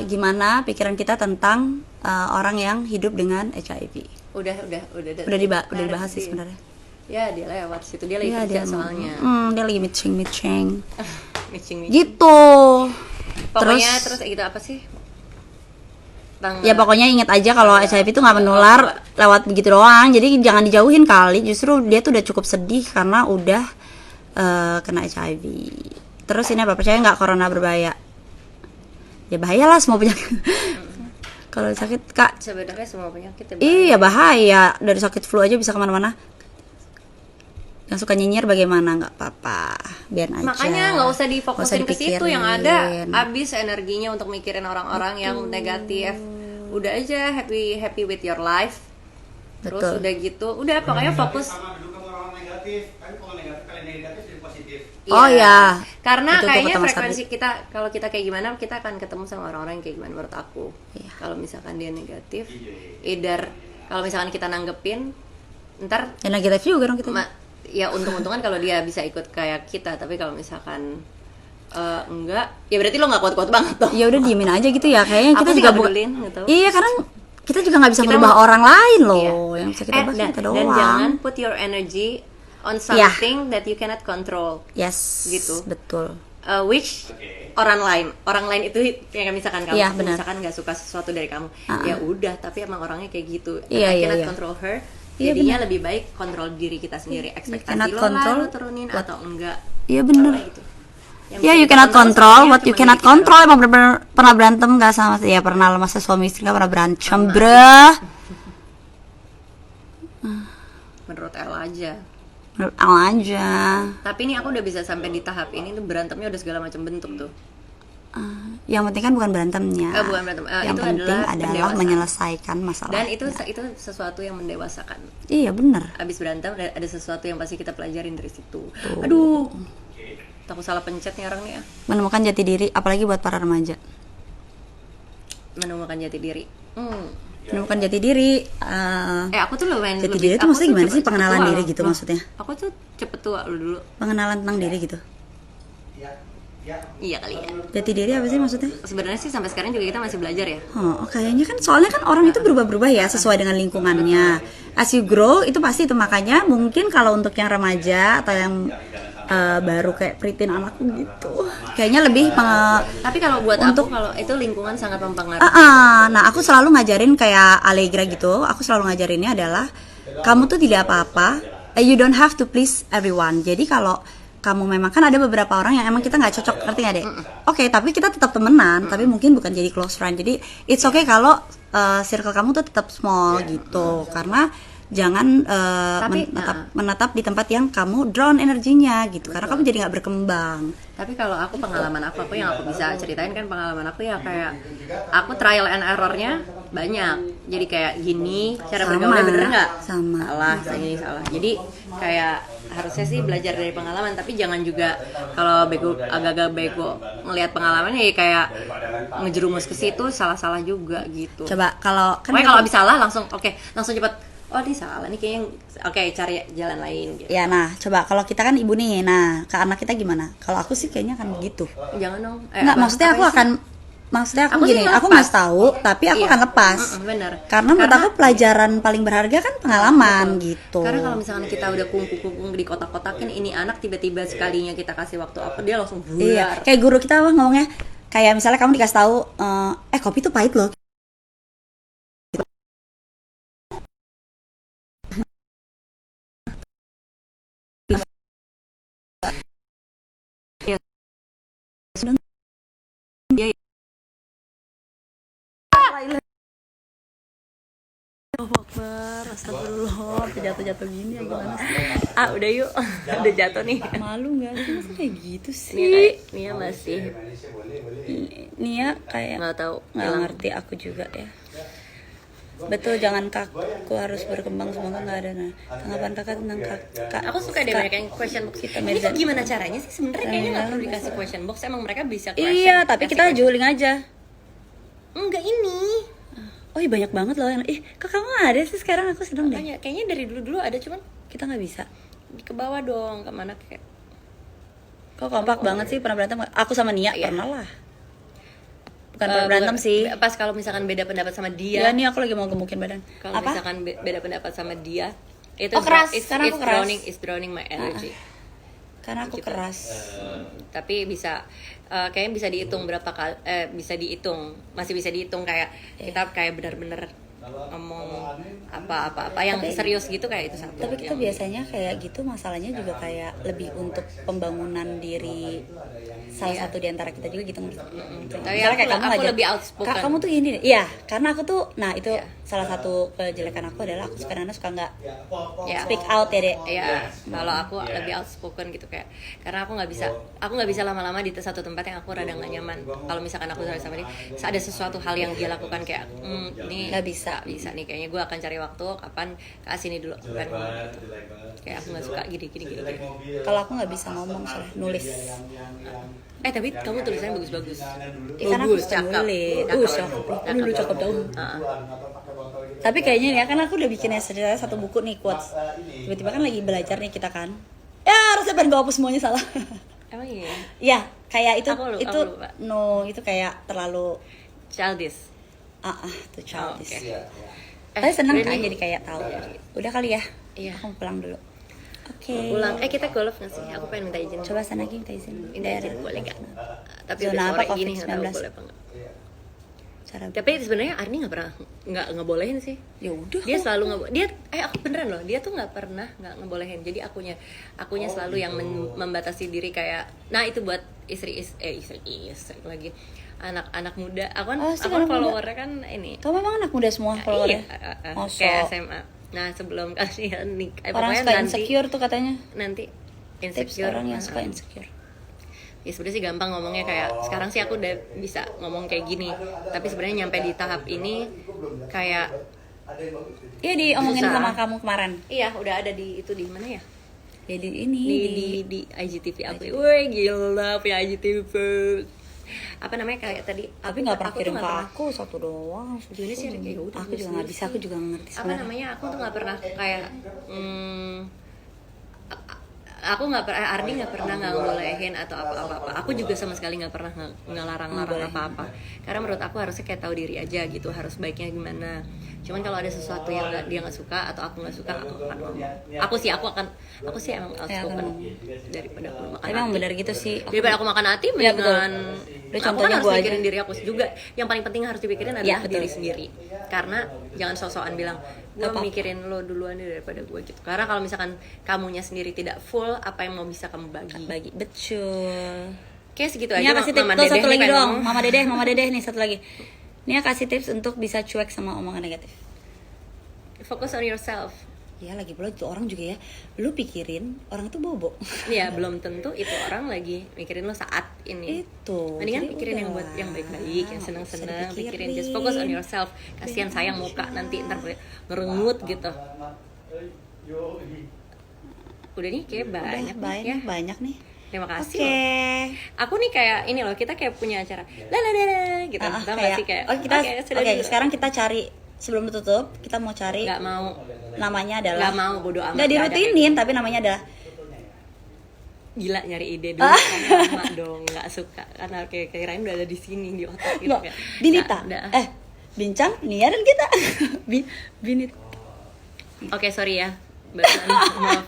S2: gimana pikiran kita tentang orang yang hidup dengan HIV?
S1: Udah
S2: Dibahas sih sebenarnya.
S1: Ya dia lewat situ, dia lagi
S2: Iya,
S1: kerja soalnya
S2: dia lagi matching.
S1: matching.
S2: Gitu.
S1: Pokoknya terus itu apa sih?
S2: Ya pokoknya ingat aja kalau HIV itu nggak menular lewat begitu doang. Jadi jangan dijauhin kali. Justru dia tuh udah cukup sedih karena udah kena HIV. Terus ini apa, percaya nggak corona berbahaya? Ya bahaya lah semua penyakit. Kalau sakit kak,
S1: Sebenarnya semua penyakit
S2: iya bahaya. Dari sakit flu aja bisa kemana-mana. Yang suka nyinyir bagaimana, nggak apa-apa, biar aja.
S1: Makanya nggak usah difokusin ke situ, yang ada
S2: dipikirin.
S1: habis energinya untuk mikirin orang-orang yang negatif. Udah aja happy with your life. Terus
S2: Betul.
S1: udah gitu, udah pokoknya fokus.
S3: Sama duduk sama orang negatif. Kan kalau negatif kalian negatif jadi positif.
S2: Oh, iya.
S1: Karena
S2: Itu tuh
S1: kayaknya
S2: kata Mas
S1: frekuensi kita kalau kita kayak gimana, kita akan ketemu sama orang-orang yang kayak gimana menurut aku.
S2: Iya.
S1: Kalau misalkan dia negatif, either kalau misalkan kita nanggepin, ntar
S2: Ya negatif juga dong kita.
S1: ya untung-untungan kalau dia bisa ikut kayak kita, tapi kalau misalkan enggak, ya berarti lo nggak kuat-kuat banget dong.
S2: Ya udah diemin aja gitu ya. Kayaknya
S1: Aku
S2: kita
S1: sih
S2: juga
S1: nggak
S2: bukan.
S1: pedulin, nggak tahu.
S2: Iya, karena kita juga nggak bisa
S1: Kita
S2: merubah
S1: mau-
S2: orang lain loh.
S1: Iya.
S2: Yang bisa kita bahas kita
S1: dan
S2: doang.
S1: jangan put your energy on something that you cannot control.
S2: Yes.
S1: Gitu.
S2: Betul.
S1: Which orang lain itu yang misalkan kamu
S2: Iya, benar.
S1: misalkan nggak suka sesuatu dari kamu, ya udah, tapi emang orangnya kayak gitu.
S2: Iya,
S1: I
S2: iya,
S1: cannot
S2: iya.
S1: control her.
S2: Iya,
S1: Jadinya lebih baik kontrol diri kita sendiri. Ekspektasi
S2: cannot
S1: lo
S2: control
S1: lah lo turunin
S2: what-
S1: atau enggak.
S2: Iya bener.
S1: Kayak gitu. Yang
S2: Ya
S1: bisa
S2: you
S1: kita
S2: cannot control
S1: sebenarnya
S2: what you
S1: cuma
S2: cannot
S1: diri kita
S2: control. Emang bener-bener pernah berantem gak sama? Ya pernah lah, masa suami istri gak pernah berantem bro.
S1: doang. Menurut Ella aja.
S2: Menurut Al aja.
S1: Tapi ini aku udah bisa sampai di tahap ini tuh berantemnya udah segala macam bentuk tuh.
S2: Yang penting kan bukan berantemnya.
S1: Bukan berantem.
S2: Yang
S1: Itu
S2: penting
S1: adalah
S2: adalah
S1: pendewasaan.
S2: menyelesaikan masalah.
S1: Dan itu sesuatu yang mendewasakan.
S2: Iya bener.
S1: Abis berantem ada sesuatu yang pasti kita pelajarin dari situ. Aduh, takut salah pencet nih orang nih ya.
S2: Menemukan jati diri, apalagi buat para remaja.
S1: Menemukan jati diri.
S2: Menemukan jati diri.
S1: Aku tuh lumayan
S2: Jati diri itu
S1: aku
S2: maksudnya
S1: tuh
S2: gimana
S1: cepet-
S2: sih, pengenalan
S1: cepet tua
S2: diri
S1: loh.
S2: gitu
S1: Loh,
S2: maksudnya?
S1: Aku tuh cepet tua lu dulu.
S2: Pengenalan tentang diri gitu.
S1: Iya kali ya.
S2: Jati diri apa sih maksudnya?
S1: Sebenarnya sih sampai sekarang juga kita masih belajar ya.
S2: Oh, kayaknya kan soalnya kan orang itu berubah-berubah ya sesuai dengan lingkungannya. As you grow itu pasti itu, makanya mungkin kalau untuk yang remaja atau yang baru kayak preteen anakku gitu, kayaknya lebih
S1: Tapi kalau buat aku kalau itu lingkungan sangat mempengaruhi.
S2: Nah aku selalu ngajarin kayak Allegra gitu. Aku selalu ngajarinnya adalah kamu tuh tidak apa-apa. You don't have to please everyone. Jadi kalau kamu memang kan ada beberapa orang yang emang kita nggak cocok, ngerti nggak deh? Oke, tapi kita tetap temenan, tapi mungkin bukan jadi close friend. Jadi it's okay kalau circle kamu tuh tetap small gitu, karena jangan
S1: Tapi,
S2: menetap di tempat yang kamu drown energinya gitu, karena kamu jadi nggak berkembang.
S1: Tapi kalau aku pengalaman aku yang aku bisa ceritain kan pengalaman aku ya kayak aku trial and errornya banyak. Jadi kayak gini cara
S2: Sama,
S1: bergaulnya bener nggak?
S2: sama.
S1: Salah, salah. Jadi kayak harusnya sih belajar dari pengalaman, tapi jangan juga kalau agak-agak bego ngelihat pengalamannya ya kayak ngejerumus ke situ salah-salah juga gitu.
S2: Coba kalau kan
S1: Pokoknya kalau habis salah langsung langsung cepet oh ini salah nih kayaknya cari jalan lain gitu.
S2: ya, nah coba kalau kita kan ibu nih, nah ke anak kita gimana? Kalau aku sih kayaknya akan gitu.
S1: Jangan dong.
S2: Nggak, maksudnya aku
S1: Aku sih
S2: gini, aku
S1: ngelepas.
S2: nggak tahu, tapi aku
S1: Iya.
S2: akan lepas.
S1: Bener.
S2: Karena menurut aku pelajaran paling berharga kan pengalaman gitu.
S1: Karena kalau misalkan kita udah kumpul-kumpul di kotak-kotakin ini anak tiba-tiba sekalinya kita kasih waktu apa dia langsung
S2: Iya,
S1: bular.
S2: kayak guru kita ngomongnya kayak misalnya kamu dikasih tahu kopi tuh pahit loh.
S1: Iya.
S2: Astagfirullah, jatuh-jatuh gini ya gimana sih?
S1: Udah yuk. Udah jatuh nih.
S2: Malu nggak sih? Masa kayak gitu
S1: Nia,
S2: sih?
S1: Nia masih
S2: Nia kayak
S1: nggak tahu.
S2: nggak
S1: Hilang.
S2: ngerti aku juga ya. Betul, jangan kaku harus berkembang, semoga nggak ada tanggapan kakak tentang kakak.
S1: Aku suka deh mereka yang question box.
S2: Kita
S1: Ini
S2: beda.
S1: tuh gimana caranya sih sebenarnya kayaknya nggak perlu dikasih question box. Emang mereka bisa question.
S2: Iya, tapi
S1: kasih
S2: kita
S1: question.
S2: jualing aja.
S1: Enggak ini.
S2: Oh iya, banyak banget loh yang kakak nggak ada sih sekarang, aku sedang deh.
S1: Makanya kayaknya dari dulu ada cuman
S2: Kita nggak bisa.
S1: ke bawah dong kemana kayak.
S2: Kok kompak banget sih, pernah berantem nggak? Aku sama Nia
S1: Iya.
S2: pernah lah. Bukan pernah berantem sih.
S1: Pas kalau misalkan beda pendapat sama dia.
S2: Ya nih aku lagi mau gemukin badan.
S1: Kalau
S2: Apa?
S1: misalkan beda pendapat sama dia itu
S2: Oh, keras.
S1: it's
S2: Karena aku keras.
S1: drowning my energy.
S2: Karena aku
S1: Gitu.
S2: keras.
S1: Tapi bisa kayaknya bisa dihitung berapa kali bisa dihitung, masih bisa dihitung kayak kita kayak benar-benar ngomong apa yang
S2: Tapi-
S1: serius gitu kayak itu satu.
S2: Tapi kita
S1: yang-
S2: biasanya kayak gitu, masalahnya juga kayak lebih untuk pembangunan diri salah
S1: Iya.
S2: satu di antara kita juga gitu.
S1: Tapi
S2: Misalnya kayak kamu
S1: aku
S2: aja,
S1: lebih outspoken.
S2: Kak, kamu tuh ini deh. Iya, karena aku tuh, nah itu
S1: Iya.
S2: salah satu kejelekan aku adalah aku kadang-kadang suka nggak
S1: Ya.
S2: speak out ya dek.
S1: Iya, kalau aku lebih outspoken gitu kayak karena aku nggak bisa lama-lama di satu tempat yang aku rada nggak nyaman. Kalau misalkan aku sama dia, ada sesuatu hal yang dia lakukan kayak ini
S2: Nggak bisa.
S1: nih kayaknya gue akan cari waktu kapan ke sini dulu kan gitu. Kayak aku nggak suka gini.
S2: Kalau aku nggak bisa ngomong soalnya nulis.
S1: Tapi kamu tulisannya bagus-bagus.
S2: Karena aku suka nulis. Dulu cakep dong. Tapi kayaknya nih ya, kan aku udah bikin ceritanya satu buku nih, quotes. Tiba-tiba kan lagi belajar nih kita kan. Ya harusnya pengen gue hapus semuanya, salah.
S1: Emang iya.
S2: Ya, kayak itu
S1: Aku
S2: itu
S1: lupa.
S2: no, itu kayak terlalu
S1: Childish.
S2: tuh childish.
S1: Oke.
S2: Tapi seneng kan
S1: Ini-
S2: jadi kayak tahu. Udah kali ya.
S1: Iya.
S2: Aku mau pulang dulu. Oke.
S1: Pulang. Kita golf nggak sih? Aku pengen minta izin.
S2: Coba sana lagi minta izin.
S1: Minta izin boleh nggak? Tapi
S2: Zona
S1: udah
S2: apa,
S1: sore gini nggak tahu
S2: COVID-19?
S1: boleh apa nggak.
S2: Cara
S1: Tapi sebenarnya Arni nggak pernah nggak ngebolehin sih.
S2: ya udah.
S1: Dia selalu aku beneran loh, dia tuh nggak pernah nggak ngebolehin. Jadi akunya selalu yang membatasi diri kayak nah itu buat istri lagi anak muda. Aku kan
S2: Oh, sih,
S1: aku kan
S2: anak muda.
S1: followernya kan ini
S2: Kamu memang anak muda semua followernya?
S1: iya,
S2: Masa?
S1: kayak SMA. Nah sebelum kalian nikah
S2: Orang
S1: pokoknya
S2: suka
S1: nanti
S2: insecure tuh katanya.
S1: nanti
S2: Tips
S1: insecure
S2: orang yang suka insecure.
S1: ya sebenarnya sih gampang ngomongnya kayak sekarang sih aku udah bisa ngomong kayak gini, tapi sebenarnya nyampe di tahap ini kayak
S2: Iya, diomongin
S1: Susah.
S2: sama kamu kemarin.
S1: iya udah ada di itu di mana ya
S2: Ya di ini
S1: di IGTV aku. Wih gila punya IGTV. Apa namanya kayak tadi?
S2: tapi nggak pernah
S1: aku tuh
S2: kirim
S1: nggak
S2: ke
S1: pernah-
S2: aku satu doang.
S1: Gimana sih, Rik? Ya udah,
S2: Aku juga nggak bisa, aku juga nggak ngerti
S1: Apa
S2: sebenarnya.
S1: namanya? Aku tuh nggak pernah kayak aku nggak pernah Ardi nggak pernah nggak ngebolehin atau apa-apa. Aku juga sama sekali nggak pernah ngelarang-larang apa-apa. Karena menurut aku harusnya kayak tahu diri aja gitu, harus baiknya gimana. Cuman kalau ada sesuatu yang dia nggak suka atau aku nggak suka, aku akan ngomong. Aku sih emang outspoken daripada aku makan
S2: Tapi emang
S1: hati.
S2: benar gitu sih.
S1: Daripada aku makan hati,
S2: Iya, betul.
S1: mendingan
S2: Udah,
S1: aku kan
S2: contohnya
S1: harus
S2: gua aja.
S1: mikirin diri aku juga. Yang paling penting harus dipikirin adalah
S2: Iya, betul.
S1: diri sendiri. Karena jangan sok-sokan bilang gue
S2: Gak apa-apa.
S1: mikirin lo duluan deh daripada gue gitu. Karena kalau misalkan kamunya sendiri tidak full, apa yang mau bisa kamu bagi?
S2: Bagi betul.
S1: Kayak segitu
S2: Nia
S1: aja.
S2: kasih tips
S1: Mama
S2: tuh
S1: Dedeh
S2: satu
S1: nih
S2: lagi
S1: pengen
S2: dong.
S1: ngomong.
S2: Mama Dedeh nih satu lagi. Nia kasih tips untuk bisa cuek sama omongan negatif.
S1: Focus on yourself.
S2: Ya lagi pula itu orang juga ya, lu pikirin orang tuh bobo.
S1: Iya, belum tentu itu orang lagi mikirin lo saat ini.
S2: Itu.
S1: Mendingan
S2: jadi
S1: pikirin yang
S2: udah.
S1: buat yang baik-baik, yang
S2: Nggak usah
S1: seneng-seneng, pikirin
S2: dipikirin.
S1: just focus on yourself. Kasihan sayang muka nanti ntar ngerengut gitu. Udah nih kayak banyak
S2: Udah,
S1: nih ya.
S2: banyak nih.
S1: Terima kasih
S2: Oke.
S1: loh. Aku nih kayak ini loh, kita kayak punya acara gitu. Tau nggak sih kayak sudah dulu.
S2: Sekarang kita cari sebelum tutup, kita mau cari
S1: nggak mau
S2: namanya adalah
S1: nggak mau bodo amat.
S2: nggak
S1: nggak ada
S2: dirutinin tapi namanya adalah
S1: gila nyari ide dulu kan lama dong, nggak suka karena kayak kirain udah ada di sini di otak gitu
S2: nggak,
S1: kayak
S2: Binita.
S1: nggak.
S2: Bincang Nia dan kita. Binit.
S1: Oke, sorry ya. maaf.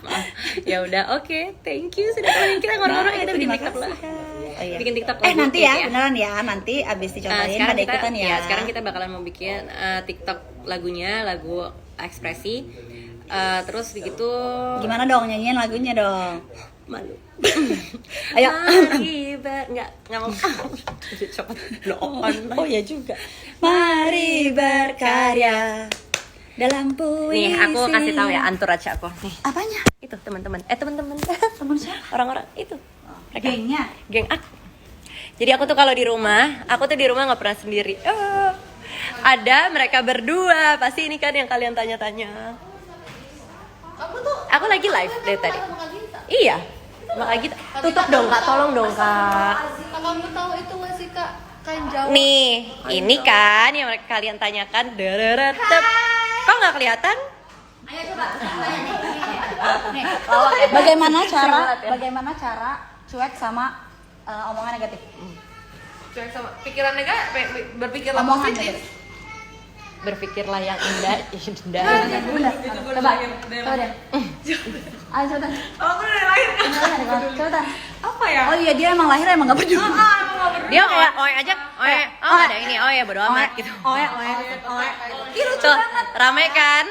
S1: Ya udah, oke, thank you sudah temenin kita ngorong-ngorong kita bikin
S2: Terima
S1: TikTok
S2: kasih,
S1: lah.
S2: Kak. Oh, iya.
S1: Bikin TikTok
S2: Nanti
S1: gitu
S2: ya, beneran ya, nanti abis dicontohin
S1: sekarang
S2: pada
S1: kita,
S2: ikutan ya.
S1: sekarang kita bakalan mau bikin TikTok lagunya, lagu ekspresi. Terus begitu
S2: Gimana dong nyanyiin lagunya dong?
S1: malu.
S2: Ayo.
S1: Nggak mau. Cepet blow on.
S2: Oh ya juga. Mari berkarya dalam puisi.
S1: Nih, aku kasih tahu ya entourage aku. Nih,
S2: Apanya?
S1: itu teman-teman. Teman-teman.
S2: Temen siapa?
S1: Orang-orang itu. Mereka.
S2: Gengnya.
S1: Geng aku. Jadi aku tuh kalau di rumah, aku tuh di rumah nggak pernah sendiri. Ada mereka berdua. Pasti ini kan yang kalian tanya-tanya. Aku lagi live dari tadi. Iya. Makanya kita tutup dong Kak, tolong dong Kak.
S4: Kamu tahu itu nggak sih Kak? Kain Jawa.
S1: Nih, ini kan yang mereka kalian tanyakan. Dereretep. Kok nggak kelihatan?
S2: Bagaimana cara cuek sama omongan negatif?
S4: Cuek sama pikiran negatif, berpikirlah
S2: Omongan
S4: positif.
S2: negatif.
S1: Berpikirlah yang indah. Indah.
S2: Coba deh. Ayo cepetan.
S4: Oh, aku udah lahir.
S2: Cepetan.
S4: Apa ya?
S2: Oh iya, dia emang lahir emang gak peduli.
S1: Dia oe aja, oe. Oh, nggak ada ini, oh ya bodo amat gitu.
S2: Oe.
S1: Tuh, rame kan.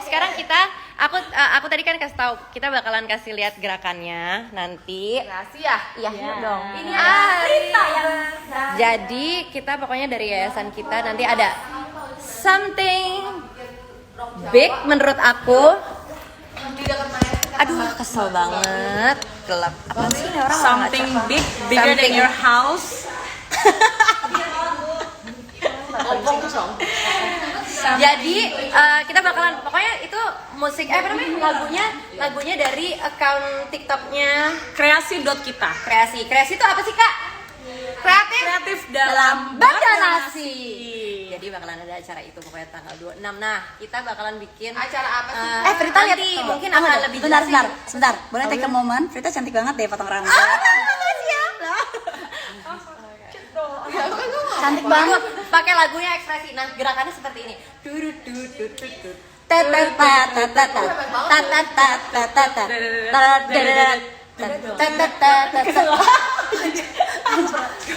S1: Sekarang aku tadi kan kasih tahu kita bakalan kasih lihat gerakannya nanti.
S4: Rahasia.
S1: Iya dong.
S4: Ini ada cerita yang
S1: Jadi kita pokoknya dari yayasan kita nanti ada something big menurut aku. Aduh, kesel banget. Gelap. Apa sih ini orang
S4: something big, bigger than your house.
S1: Jadi kita bakalan pokoknya itu musik apa namanya lagunya dari account TikToknya
S4: Kreasi.kita.
S1: Kreasi itu apa sih Kak?
S4: Kreatif dalam
S1: Berdonasi. Jadi bakalan ada acara itu pokoknya tanggal 26. Nah, kita bakalan bikin
S4: Acara apa sih?
S2: Frita lihat
S1: nanti
S2: tuh.
S1: mungkin
S2: Tunggu
S1: akan
S2: deh.
S1: lebih
S2: Bentar,
S1: jelas.
S2: sebentar. Boleh take a moment. Frita cantik banget deh potong rambut. Cantik banget.
S1: Pakai lagunya ekspresi. Nah, gerakannya seperti ini.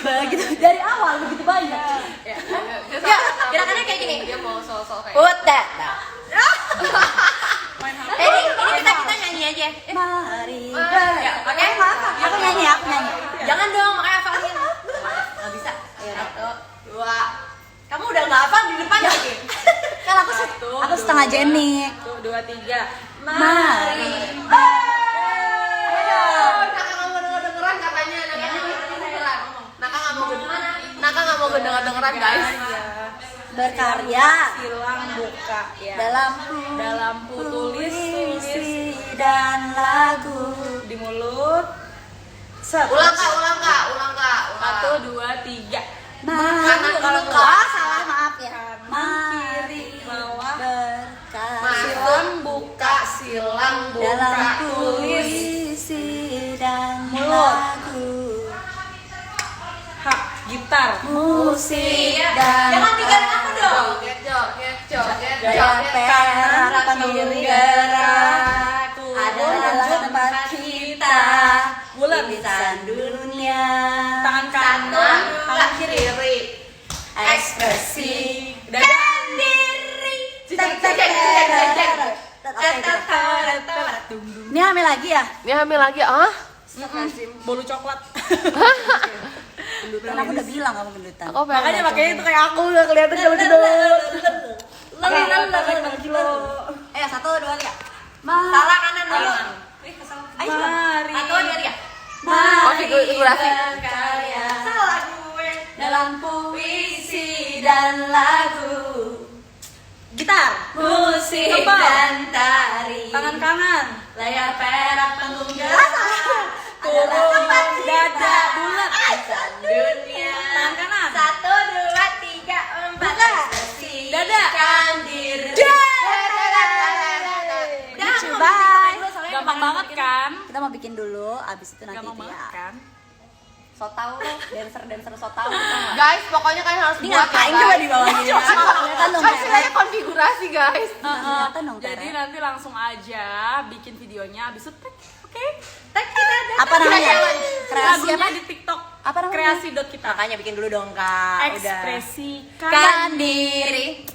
S2: Begitu dari awal begitu banyak.
S1: Ya, gerakannya kayak gini.
S4: Dia mau sok-sok kayak
S1: Put that down. Ini kita nyanyi aja.
S2: Mari.
S1: Ya, oke?
S2: Aku nyanyi.
S1: Jangan dong, makanya hafalin. Nggak bisa. Ayo, 1, 2. Kamu udah nggak hafal di depan lagi.
S2: Kan aku setengah Jenny.
S4: 1, 2, 3.
S2: Mari.
S4: Naka nggak mau denger-dengeran katanya. Naka nggak mau denger-dengeran guys.
S2: Berkarya
S4: Silang buka ya.
S2: dalam
S4: tulis
S2: dan lagu.
S4: di mulut.
S3: Ulang kak.
S4: 1, 2, 3.
S2: Mari.
S4: kalau
S2: Salah maaf ya. Mari
S4: bawah.
S2: berkarya
S4: Silang buka, silang
S2: dalam
S4: buka.
S2: puisi dan
S4: Mulut.
S2: lagu.
S4: Hak gitar.
S2: Musik dan
S1: Jangan tinggalin aku dong.
S4: Joget.
S2: Gaya perak
S4: penggerak.
S2: adalah tempat kita.
S4: Bulat.
S2: Tulisan dunia.
S4: Tangan kanan, tangan kiri.
S2: Ekspresi
S4: dan
S2: diri. Ini hamil lagi ya?
S4: Ini hamil lagi ah?
S2: Bolu coklat. Kan aku udah bilang kamu gendutan.
S4: Makanya makanya itu kayak aku udah kelihatan kalau gendut.
S2: Ayo 1, 2, 3.
S1: Salah kanan dulu.
S2: Ayo.
S1: Mari. 1, 2, 3.
S4: Konfigurasi.
S2: Berkarya
S1: Salah gue.
S2: dalam puisi dan lagu. Gitar, musik
S1: Kembang.
S2: dan tari.
S1: Tangan kanan.
S2: Layar perak panggung gelap. Turun dada bulat. Dunia.
S1: Tangan kanan.
S2: 1, 2, 3, 4.
S1: Dada.
S2: Diri.
S1: Udah,
S2: Lucu,
S1: mau
S2: bye.
S1: bikin dulu, soalnya
S4: Gampang
S1: kemarin
S4: banget
S1: bikin-
S4: kan?
S2: Kita mau bikin dulu, abis itu nanti
S4: Gampang
S2: dia.
S4: banget kan?
S2: So tau lo, dancer so tau. Ini
S4: Guys, pokoknya kalian harus buat
S2: ngapain
S4: ya,
S2: coba
S4: guys.
S2: di bawah ini? Kelihatan dong,
S4: Kan
S2: Teret.
S4: saya konfigurasi guys.
S2: Kelihatan dong,
S4: Jadi
S2: Teret.
S4: nanti langsung aja bikin videonya habis itu tag, oke?
S2: Apa namanya? Kreasi
S4: Lagunya
S2: apa?
S4: di TikTok.
S2: Apa namanya?
S4: Kreasi dot kita.
S1: Makanya bikin dulu dong, Kak. Udah.
S4: Ekspresikan
S2: Kan diri.